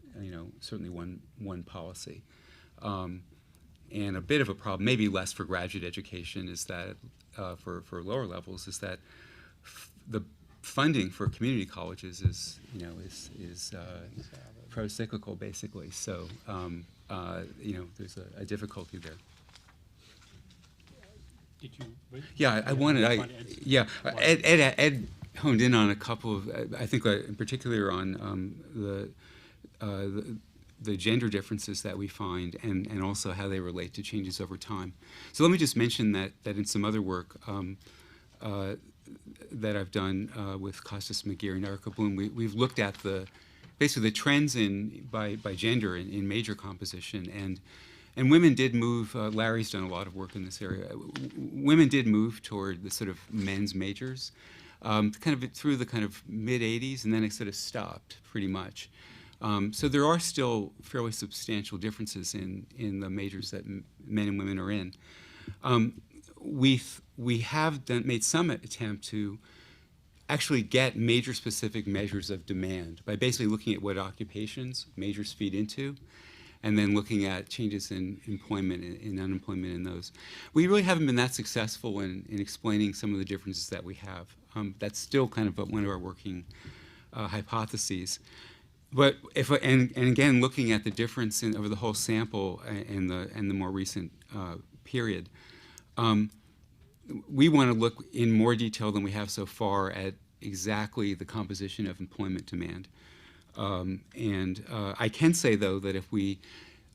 certainly one policy. And a bit of a problem, maybe less for graduate education, is that for lower levels, is that the funding for community colleges is pro-cyclical, basically. So there's a difficulty there. Did you? Yeah, Ed honed in on a couple of, I think in particular on the gender differences that we find, and also how they relate to changes over time. So let me just mention that in some other work that I've done with Costas McGeer and Erica Bloom, we've looked at basically the trends by gender in major composition, and women did move. Larry's done a lot of work in this area. Women did move toward the sort of men's majors, kind of through the kind of mid '80s, and then it sort of stopped pretty much. So there are still fairly substantial differences in the majors that men and women are in. We have made some attempt to actually get major-specific measures of demand by basically looking at what occupations majors feed into, and then looking at changes in employment and unemployment in those. We really haven't been that successful in explaining some of the differences that we have. That's still kind of one of our working hypotheses. But and again, looking at the difference over the whole sample and the more recent period, we want to look in more detail than we have so far at exactly the composition of employment demand. I can say, though, that if we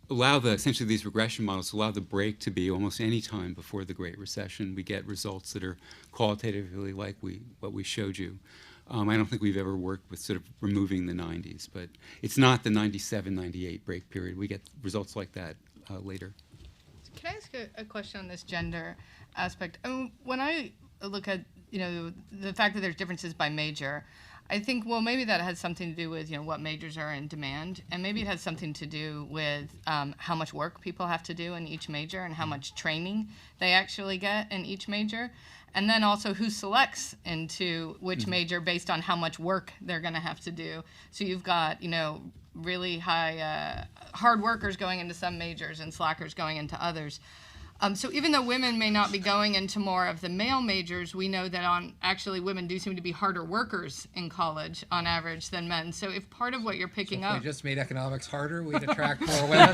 allow essentially these regression models allow the break to be almost any time before the Great Recession, we get results that are qualitatively like what we showed you. I don't think we've ever worked with sort of removing the 90s, but it's not the 97, 98 break period. We get results like that later. Can I ask a question on this gender aspect? When I look at the fact that there's differences by major, I think, well, maybe that has something to do with what majors are in demand, and maybe it has something to do with how much work people have to do in each major and how much training they actually get in each major, and then also who selects into which major based on how much work they're going to have to do. So you've got really high hard workers going into some majors and slackers going into others. So even though women may not be going into more of the male majors, we know that actually women do seem to be harder workers in college on average than men. So if part of what you're picking up... If we just made economics harder, we'd attract more women.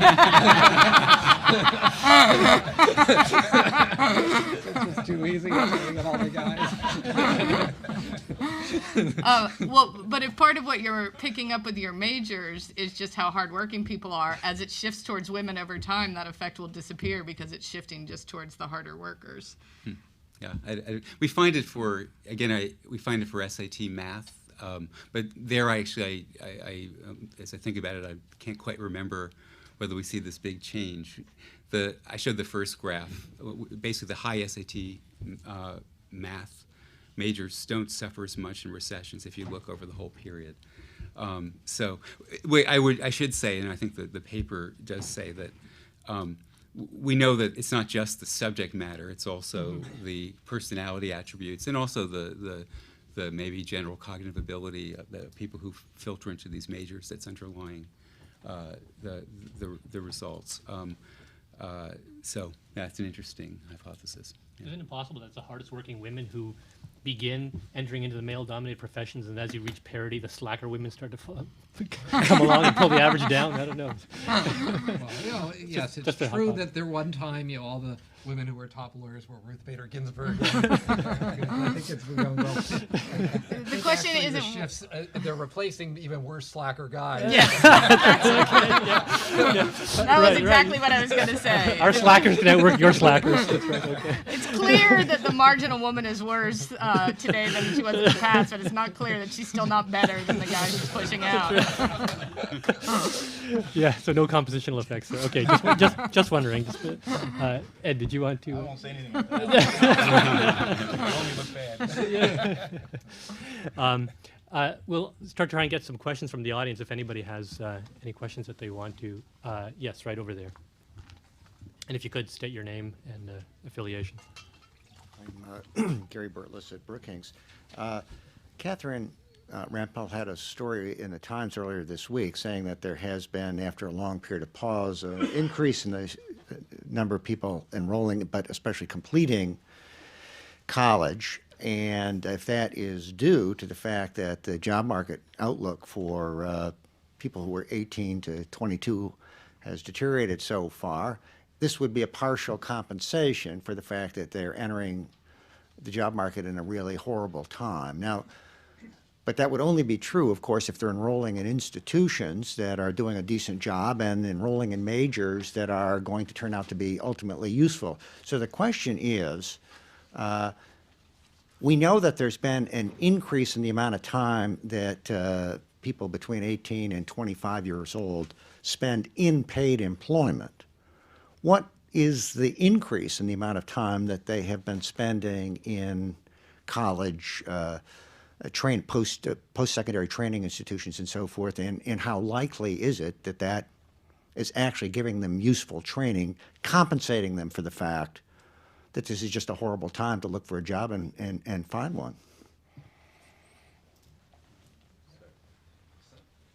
It's just too easy. Getting all the guys. Well, but if part of what you're picking up with your majors is just how hardworking people are, as it shifts towards women over time, that effect will disappear because it's shifting just towards the harder workers. Yeah, we find it for, again, we find it for SAT math, but there I as I think about it, I can't quite remember whether we see this big change. I showed the first graph. Basically, the high SAT math majors don't suffer as much in recessions if you look over the whole period. So I should say, and I think that the paper does say that we know that it's not just the subject matter, it's also the personality attributes and also the maybe general cognitive ability of the people who filter into these majors that's underlying the results. So that's an interesting hypothesis. Yeah. Isn't it possible that it's the hardest working women who begin entering into the male-dominated professions, and as you reach parity, the slacker women start to come along and pull the average down? I don't know. Well, yes, it's true that there one time, all the women who were top lawyers were Ruth Bader Ginsburg. I think it's going well. The question Actually, isn't the shifts, they're replacing even worse slacker guys. Yeah. That was exactly what I was going to say. Our slackers can outwork your slackers. That's right. Okay. It's clear that the marginal woman is worse today than she was in the past, but it's not clear that she's still not better than the guy who's pushing out. Yeah. So no compositional effects. So, okay. Just wondering. Ed, did you want to? I won't say anything about that. It'll only look bad. We'll start trying to get some questions from the audience if anybody has any questions that they want to. Yes, right over there. And if you could state your name and affiliation. I'm Gary Burtless at Brookings. Catherine Rampell had a story in the Times earlier this week saying that there has been, after a long period of pause, an increase in the number of people enrolling, but especially completing college. And if that is due to the fact that the job market outlook for people who were 18 to 22 has deteriorated so far, this would be a partial compensation for the fact that they're entering the job market in a really horrible time. Now, but that would only be true, of course, if they're enrolling in institutions that are doing a decent job and enrolling in majors that are going to turn out to be ultimately useful. So the question is, we know that there's been an increase in the amount of time that people between 18 and 25 years old spend in paid employment. What is the increase in the amount of time that they have been spending in college, post-secondary training institutions and so forth, and how likely is it that that is actually giving them useful training, compensating them for the fact that this is just a horrible time to look for a job and find one?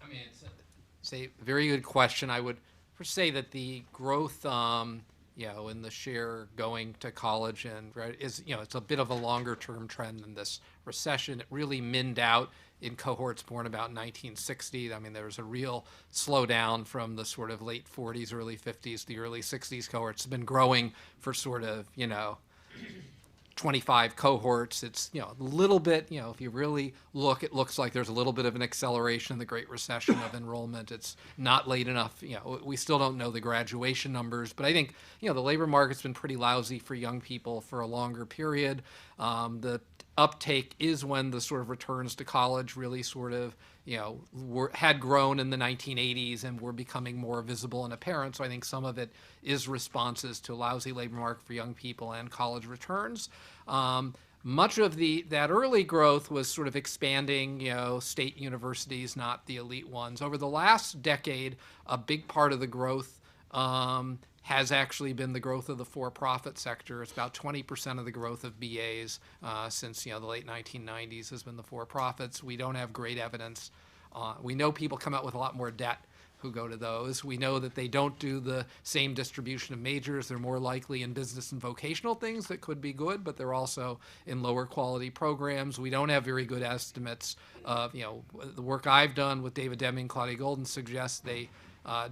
I mean, it's a very good question. I would first say that the growth, in the share going to college and is, it's a bit of a longer term trend than this recession. It really minned out in cohorts born about 1960. I mean, there was a real slowdown from the sort of late 40s, early 50s, the early 60s cohorts. It's been growing for sort of, 25 cohorts. It's, a little bit, if you really look, it looks like there's a little bit of an acceleration in the Great Recession of enrollment. It's not late enough. We still don't know the graduation numbers, but I think, the labor market's been pretty lousy for young people for a longer period. The uptake is when the sort of returns to college really sort of, had grown in the 1980s and were becoming more visible and apparent. So I think some of it is responses to a lousy labor market for young people and college returns. Much of that early growth was sort of expanding, state universities, not the elite ones. Over the last decade, a big part of the growth has actually been the growth of the for-profit sector. It's about 20% of the growth of BAs since the late 1990s has been the for-profits. We don't have great evidence. We know people come out with a lot more debt who go to those. We know that they don't do the same distribution of majors. They're more likely in business and vocational things that could be good, but they're also in lower quality programs. We don't have very good estimates of, the work I've done with David Deming, Claudia Golden suggests they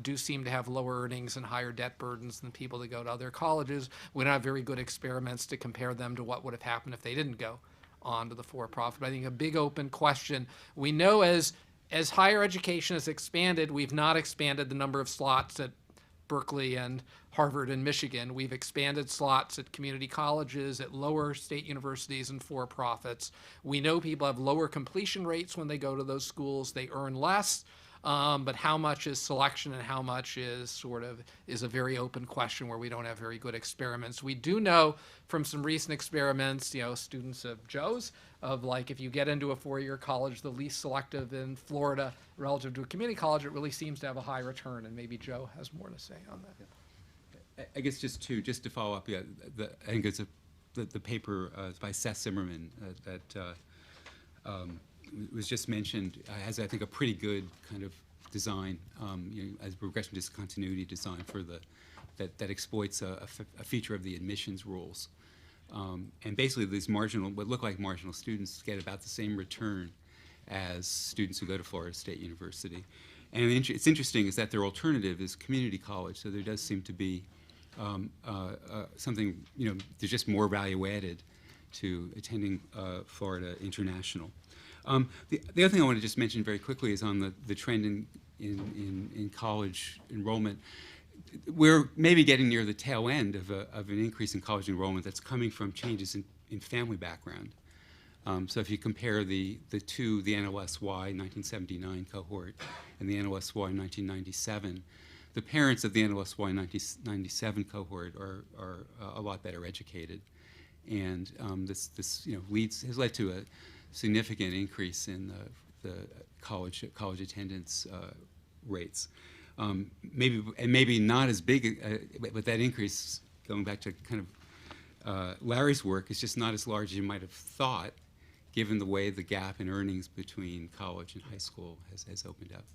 do seem to have lower earnings and higher debt burdens than people that go to other colleges. We don't have very good experiments to compare them to what would have happened if they didn't go onto the for-profit. I think a big open question. We know as higher education has expanded, we've not expanded the number of slots at Berkeley and Harvard and Michigan. We've expanded slots at community colleges, at lower state universities and for-profits. We know people have lower completion rates when they go to those schools. They earn less. But how much is selection and how much is a very open question where we don't have very good experiments. We do know from some recent experiments, students of Joe's, of like if you get into a four-year college, the least selective in Florida relative to a community college, it really seems to have a high return. And maybe Joe has more to say on that. I guess just to follow up, I think it's the paper by Seth Zimmerman that was just mentioned has, I think, a pretty good kind of design, as regression discontinuity design for that exploits a feature of the admissions rules. And basically, these what look like marginal students get about the same return as students who go to Florida State University. And it's interesting is that their alternative is community college, so there does seem to be something, there's just more value added to attending Florida International. The other thing I want to just mention very quickly is on the trend in college enrollment. We're maybe getting near the tail end of an increase in college enrollment that's coming from changes in family background. So if you compare the NLSY 1979 cohort and the NLSY 1997, the parents of the NLSY 1997 cohort are a lot better educated, and this has led to a significant increase in the college attendance rates. Maybe not as big, but that increase, going back to kind of Larry's work, is just not as large as you might have thought, given the way the gap in earnings between college and high school has opened up.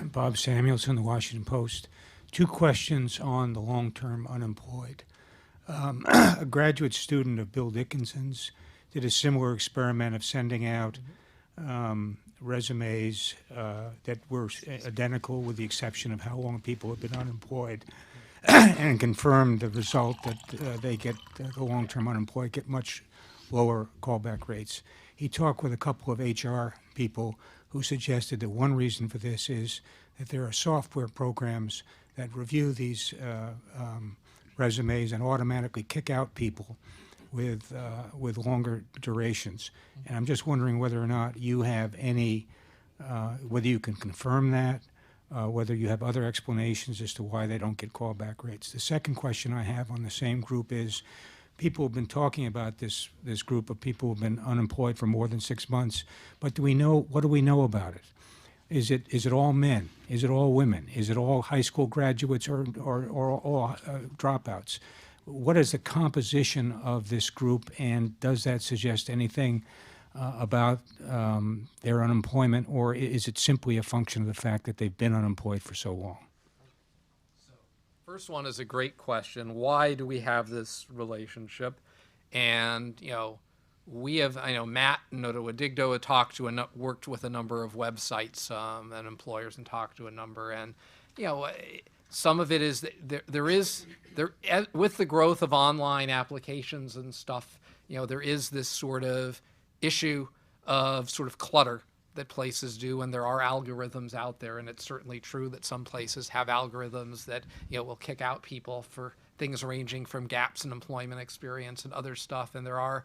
Bob Samuelson, The Washington Post. Two questions on the long-term unemployed. A graduate student of Bill Dickinson's did a similar experiment of sending out resumes that were identical with the exception of how long people have been unemployed, and confirmed the result that the long-term unemployed get much lower callback rates. He talked with a couple of HR people who suggested that one reason for this is that there are software programs that review these resumes and automatically kick out people with longer durations. And I'm just wondering whether or not you have any, whether you can confirm that, whether you have other explanations as to why they don't get callback rates. The second question I have on the same group is, people have been talking about this group of people who have been unemployed for more than 6 months, but what do we know about it? Is it all men? Is it all women? Is it all high school graduates or all dropouts? What is the composition of this group, and does that suggest anything about their unemployment, or is it simply a function of the fact that they've been unemployed for so long? First one is a great question. Why do we have this relationship? And, we have, I know Matt and Notowidigdo had talked to worked with a number of websites and employers and talked to a number. And, some of it is that with the growth of online applications and stuff, there is this sort of issue of sort of clutter that places do, and there are algorithms out there, and it's certainly true that some places have algorithms that will kick out people for things ranging from gaps in employment experience and other stuff. And there are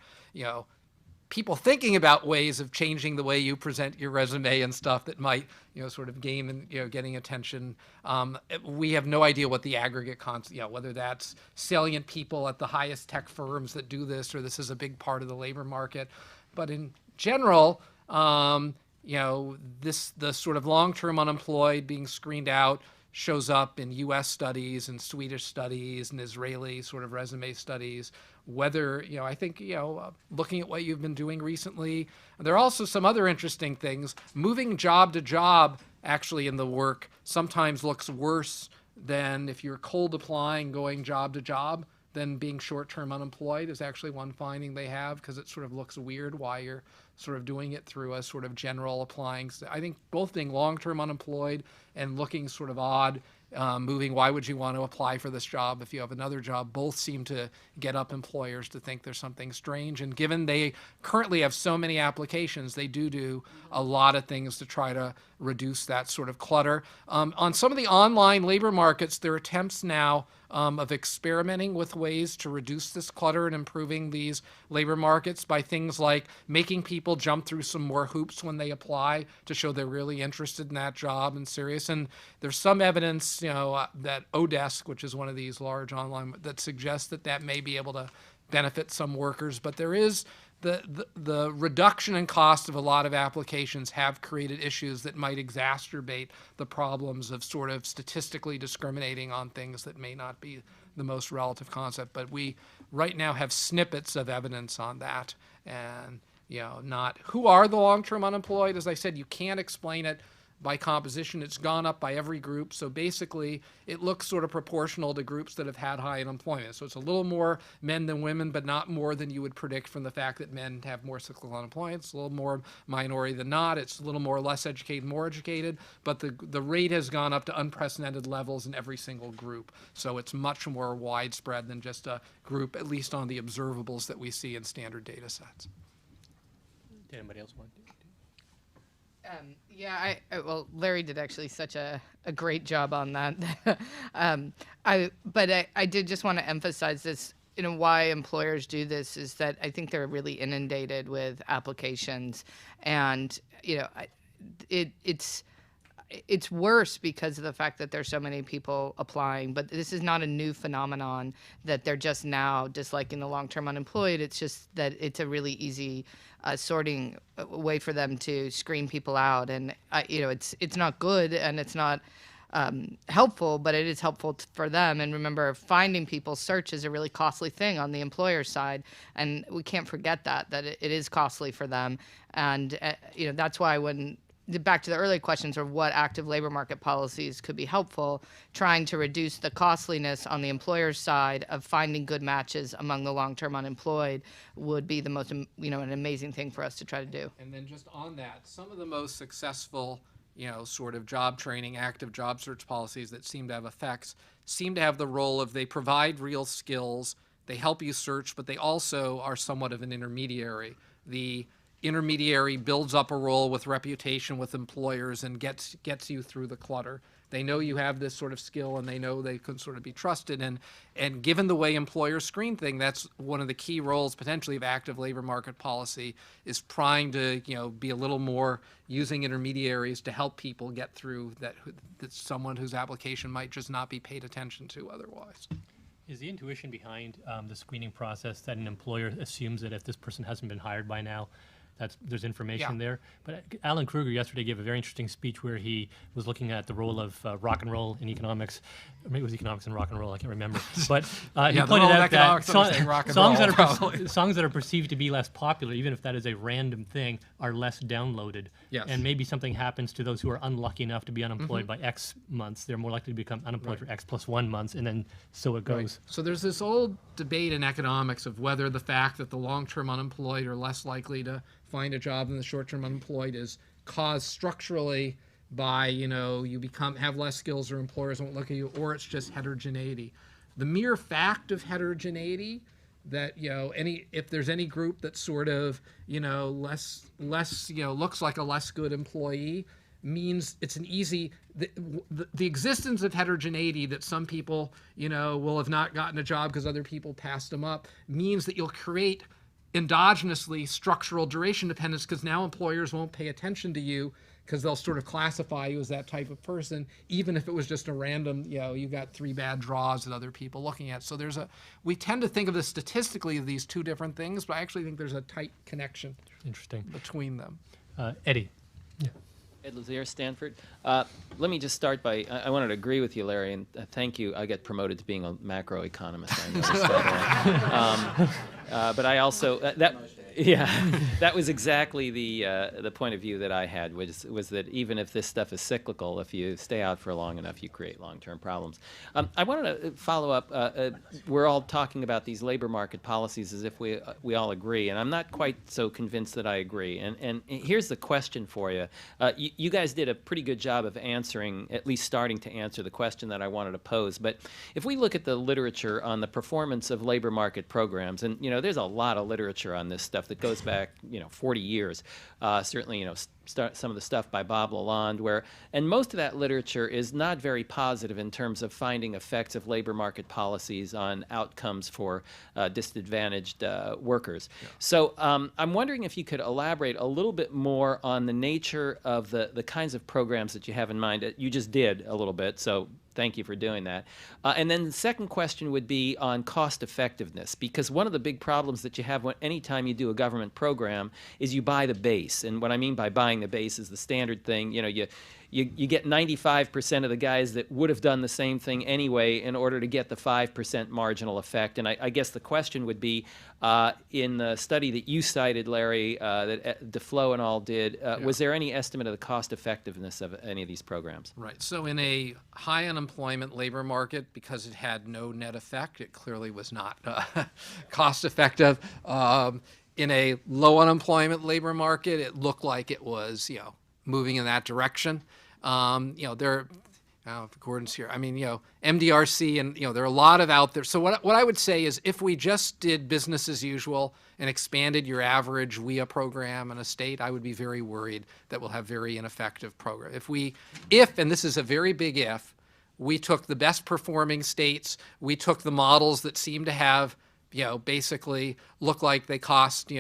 people thinking about ways of changing the way you present your resume and stuff that might sort of game and getting attention. We have no idea what the aggregate whether that's salient people at the highest tech firms that do this, or this is a big part of the labor market. But in general, the sort of long-term unemployed being screened out shows up in U.S. studies and Swedish studies and Israeli sort of resume studies. Whether, I think, looking at what you've been doing recently, there are also some other interesting things. Moving job to job actually in the work sometimes looks worse than if you're cold applying, going job to job, than being short-term unemployed is actually one finding they have, because it sort of looks weird why you're sort of doing it through a sort of general applying. I think both being long-term unemployed and looking sort of odd moving. Why would you want to apply for this job if you have another job? Both seem to get up employers to think there's something strange. And given they currently have so many applications, they do a lot of things to try to reduce that sort of clutter. On some of the online labor markets, there are attempts now of experimenting with ways to reduce this clutter and improving these labor markets by things like making people jump through some more hoops when they apply to show they're really interested in that job and serious. And there's some evidence, that Odesk, which is one of these large online, that suggests that may be able to benefit some workers. But there is the reduction in cost of a lot of applications have created issues that might exacerbate the problems of sort of statistically discriminating on things that may not be the most relative concept. But we right now have snippets of evidence on that. And, not who are the long-term unemployed. As I said, you can't explain it by composition. It's gone up by every group. So basically, it looks sort of proportional to groups that have had high unemployment. So it's a little more men than women, but not more than you would predict from the fact that men have more cyclical unemployment. It's a little more minority than not. It's a little more less educated, more educated. But the rate has gone up to unprecedented levels in every single group. So it's much more widespread than just a group, at least on the observables that we see in standard data sets. Did anybody else want to? Yeah, well, Larry did actually such a great job on that. But I did just want to emphasize this, why employers do this is that I think they're really inundated with applications, and, it's worse because of the fact that there's so many people applying, but this is not a new phenomenon that they're just now disliking the long-term unemployed. It's just that it's a really easy sorting way for them to screen people out. And, it's not good and it's not helpful, but it is helpful for them. And remember, finding people, search is a really costly thing on the employer side. And we can't forget that it is costly for them. And, that's why back to the earlier questions of what active labor market policies could be helpful, trying to reduce the costliness on the employer's side of finding good matches among the long-term unemployed would be the most, an amazing thing for us to try to do. And then just on that, some of the most successful, sort of job training, active job search policies that seem to have effects seem to have the role of they provide real skills, they help you search, but they also are somewhat of an intermediary. The intermediary builds up a role with reputation with employers and gets you through the clutter. They know you have this sort of skill and they know they can sort of be trusted. And given the way employers screen things, that's one of the key roles potentially of active labor market policy is trying to, be a little more using intermediaries to help people get through that's someone whose application might just not be paid attention to otherwise. Is the intuition behind the screening process that an employer assumes that if this person hasn't been hired by now, there's information there? But Alan Kruger yesterday gave a very interesting speech where he was looking at the role of rock and roll in economics. Or maybe it was economics and rock and roll, I can't remember. But he pointed out that songs that are perceived to be less popular, even if that is a random thing, are less downloaded. Yes. And maybe something happens to those who are unlucky enough to be unemployed by X months. They're more likely to become unemployed for X plus 1 months, and then so it goes. Right. So there's this old debate in economics of whether the fact that the long-term unemployed are less likely to find a job than the short-term unemployed is caused structurally by, you have less skills or employers won't look at you, or it's just heterogeneity. The mere fact of heterogeneity, that, if there's any group that's sort of, less, looks like a less good employee, means it's an easy, the existence of heterogeneity that some people, will have not gotten a job because other people passed them up, means that you'll create endogenously structural duration dependence because now employers won't pay attention to you because they'll sort of classify you as that type of person, even if it was just a random, you got 3 bad draws that other people looking at. So we tend to think of this statistically of these two different things, but I actually think there's a tight connection between them. Eddie. Yeah. Ed Lazear, Stanford. Let me just start by, I wanted to agree with you, Larry, and thank you. I get promoted to being a macroeconomist. I noticed that. But I also, Yeah, that was exactly the point of view that I had, was that even if this stuff is cyclical, if you stay out for long enough, you create long-term problems. I wanted to follow up. We're all talking about these labor market policies as if we all agree, and I'm not quite so convinced that I agree. And here's the question for you. You guys did a pretty good job of answering, at least starting to answer the question that I wanted to pose. But if we look at the literature on the performance of labor market programs, and there's a lot of literature on this stuff that goes back 40 years. Certainly some of the stuff by Bob Lalonde, and most of that literature is not very positive in terms of finding effects of labor market policies on outcomes for disadvantaged workers. Yeah. So I'm wondering if you could elaborate a little bit more on the nature of the kinds of programs that you have in mind. You just did a little bit, so thank you for doing that. And then the second question would be on cost effectiveness, because one of the big problems that you have anytime you do a government program is you buy the base. And what I mean by buying the base is the standard thing. You get 95% of the guys that would have done the same thing anyway in order to get the 5% marginal effect. And I guess the question would be, in the study that you cited, Larry, that DeFlo and all did, was there any estimate of the cost effectiveness of any of these programs? Right. So in a high unemployment labor market, because it had no net effect, it clearly was not cost effective. In a low unemployment labor market, it looked like it was, moving in that direction. Gordon's here. I mean, MDRC, and there are a lot of out there. So what I would say is, if we just did business as usual and expanded your average WIA program in a state, I would be very worried that we'll have very ineffective program. If, and this is a very big if, we took the best performing states, we took the models that seem to have, basically look like they cost,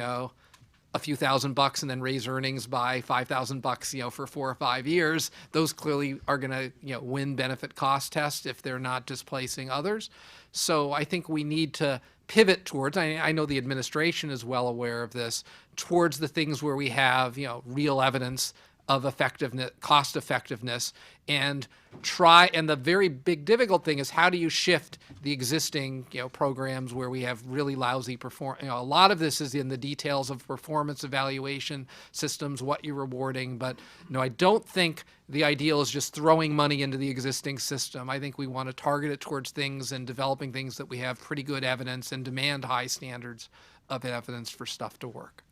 a few $1,000 and then raise earnings by $5,000, for 4 or 5 years, those clearly are going to, win benefit cost test if they're not displacing others. So I think we need to pivot towards, I know the administration is well aware of this, towards the things where we have, real evidence of effectiveness, cost effectiveness, and the very big difficult thing is, how do you shift the existing programs where we have really lousy a lot of this is in the details of performance evaluation systems, what you're rewarding, but I don't think the ideal is just throwing money into the existing system. I think we want to target it towards things and developing things that we have pretty good evidence and demand high standards of evidence for stuff to work.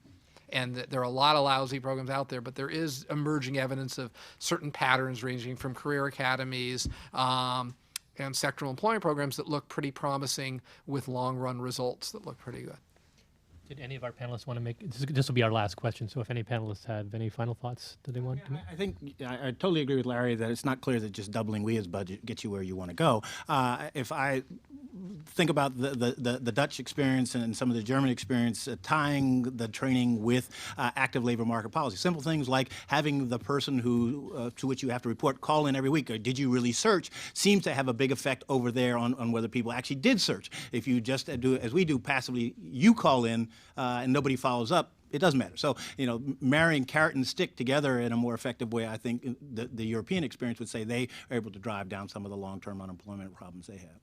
And there are a lot of lousy programs out there, but there is emerging evidence of certain patterns ranging from career academies and sectoral employment programs that look pretty promising, with long-run results that look pretty good. Did any of our panelists want to make, this will be our last question, so if any panelists have any final thoughts that they want to make? I think I totally agree with Larry that it's not clear that just doubling WIA's budget gets you where you want to go. If I think about the Dutch experience and some of the German experience, tying the training with active labor market policy. Simple things like having the person to which you have to report call in every week, or did you really search, seems to have a big effect over there on whether people actually did search. If you just do, as we do passively, you call in and nobody follows up, it doesn't matter. So, marrying carrot and stick together in a more effective way, I think the European experience would say they are able to drive down some of the long-term unemployment problems they have.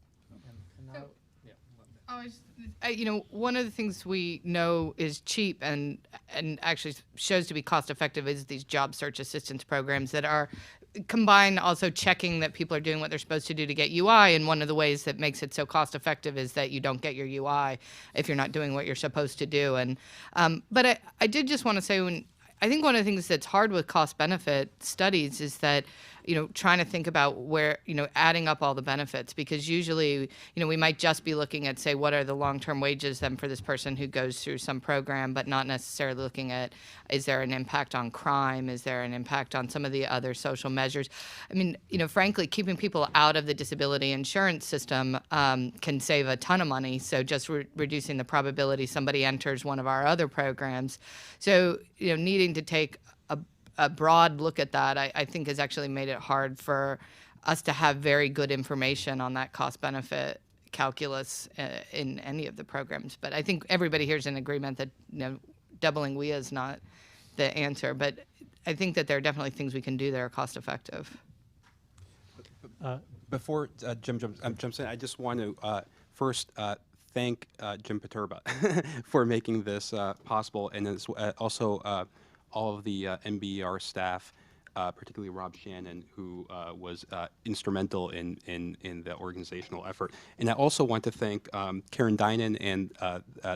One of the things we know is cheap and actually shows to be cost effective is these job search assistance programs that are combine also checking that people are doing what they're supposed to do to get UI. And one of the ways that makes it so cost effective is that you don't get your UI if you're not doing what you're supposed to do. And but I did just want to say, I think one of the things that's hard with cost benefit studies is that trying to think about where, adding up all the benefits, because usually, we might just be looking at, say, what are the long-term wages then for this person who goes through some program, but not necessarily looking at, is there an impact on crime? Is there an impact on some of the other social measures? I mean, frankly, keeping people out of the disability insurance system can save a ton of money. So just reducing the probability somebody enters one of our other programs. So, needing to take a broad look at that, I think has actually made it hard for us to have very good information on that cost-benefit calculus in any of the programs. But I think everybody here is in agreement that doubling WIA is not the answer. But I think that there are definitely things we can do that are cost-effective. Before Jim jumps in, I just want to first thank Jim Paterba for making this possible, and also all of the NBER staff, particularly Rob Shannon, who was instrumental in the organizational effort. And I also want to thank Karen Dinan and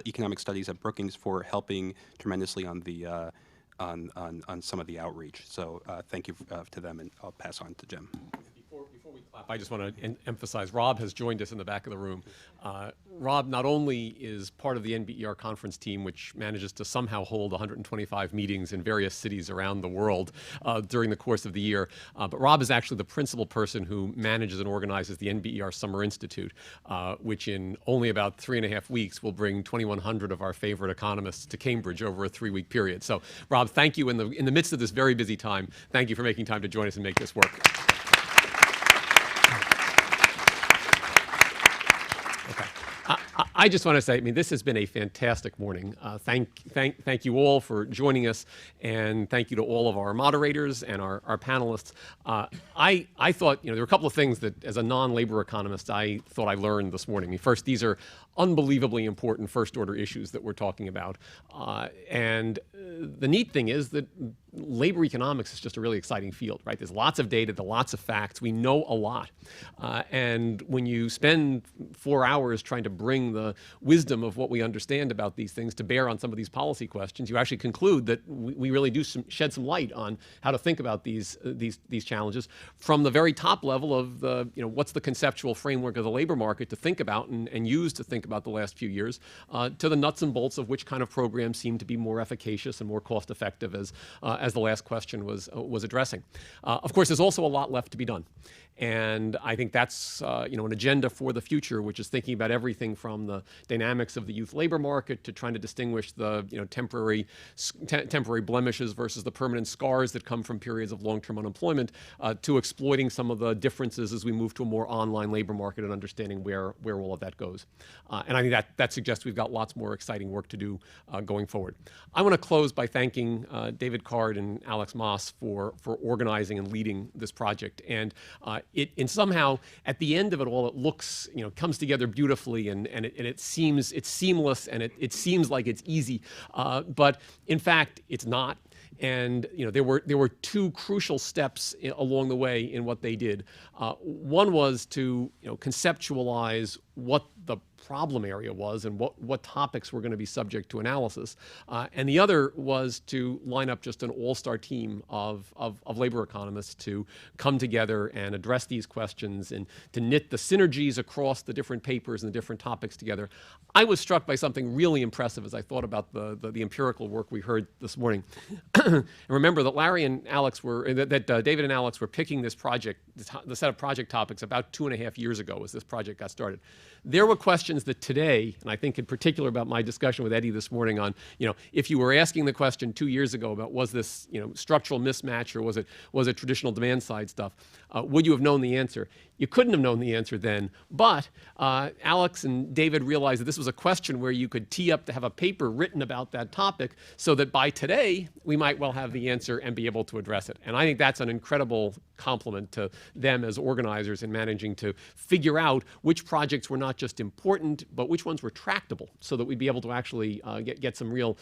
Economic Studies at Brookings for helping tremendously on the on some of the outreach. So thank you to them, and I'll pass on to Jim. Before we clap, I just want to emphasize Rob has joined us in the back of the room. Rob not only is part of the NBER conference team, which manages to somehow hold 125 meetings in various cities around the world during the course of the year, but Rob is actually the principal person who manages and organizes the NBER Summer Institute, which in only about 3.5 weeks will bring 2,100 of our favorite economists to Cambridge over a 3-week period. So, Rob, thank you in the midst of this very busy time. Thank you for making time to join us and make this work. I just want to say, I mean, this has been a fantastic morning. Thank you all for joining us, and thank you to all of our moderators and our panelists. I thought, there were a couple of things that, as a non-labor economist, I thought I learned this morning. I mean, first, these are unbelievably important first-order issues that we're talking about. And the neat thing is that labor economics is just a really exciting field, right? There's lots of data, lots of facts. We know a lot. And when you spend 4 hours trying to bring the wisdom of what we understand about these things to bear on some of these policy questions, you actually conclude that we really do shed some light on how to think about these challenges from the very top level of what's the conceptual framework of the labor market to think about and use to think about the last few years, to the nuts and bolts of which kind of programs seem to be more efficacious and more cost effective as the last question was addressing. Of course, there's also a lot left to be done. And I think that's an agenda for the future, which is thinking about everything from the dynamics of the youth labor market to trying to distinguish the temporary blemishes versus the permanent scars that come from periods of long-term unemployment, to exploiting some of the differences as we move to a more online labor market and understanding where all of that goes. And I think that suggests we've got lots more exciting work to do going forward. I want to close by thanking David Card and Alex Moss for organizing and leading this project. And and somehow at the end of it all, it looks, comes together beautifully, and it's seamless, and it seems like it's easy, but in fact it's not. And there were 2 crucial steps along the way in what they did. One was to conceptualize what the problem area was and what topics were going to be subject to analysis. And the other was to line up just an all-star team of labor economists to come together and address these questions and to knit the synergies across the different papers and the different topics together. I was struck by something really impressive as I thought about the empirical work we heard this morning. And remember that David and Alex were picking this project, the set of project topics, about 2.5 years ago as this project got started. There were questions that today, and I think in particular about my discussion with Eddie this morning on, if you were asking the question 2 years ago about was this, structural mismatch or was it traditional demand side stuff, would you have known the answer? You couldn't have known the answer then, but Alex and David realized that this was a question where you could tee up to have a paper written about that topic so that by today we might well have the answer and be able to address it. And I think that's an incredible compliment to them as organizers in managing to figure out which projects were not just important, but which ones were tractable so that we'd be able to actually get some real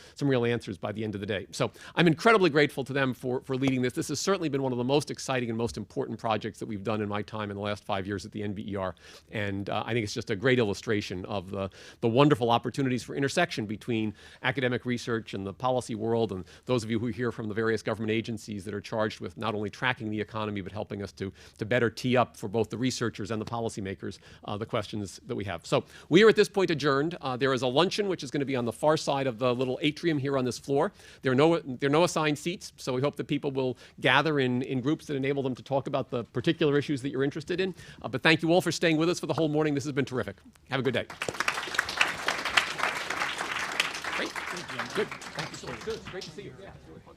answers by the end of the day. So I'm incredibly grateful to them for leading this. This has certainly been one of the most exciting and most important projects that we've done in my time in the last 5 years at the NBER. And I think it's just a great illustration of the wonderful opportunities for intersection between academic research and the policy world, and those of you who hear from the various government agencies that are charged with not only tracking the economy, but helping us to better tee up for both the researchers and the policymakers the questions that we have. So we are at this point adjourned. There is a luncheon which is going to be on the far side of the little atrium here on this floor. There are no assigned seats, so we hope that people will gather in groups that enable them to talk about the particular issues that you're interested in. But thank you all for staying with us for the whole morning. This has been terrific. Have a good day. Great. Good. Thank you so much. Good. It's great to see you. Yeah, it's really fun.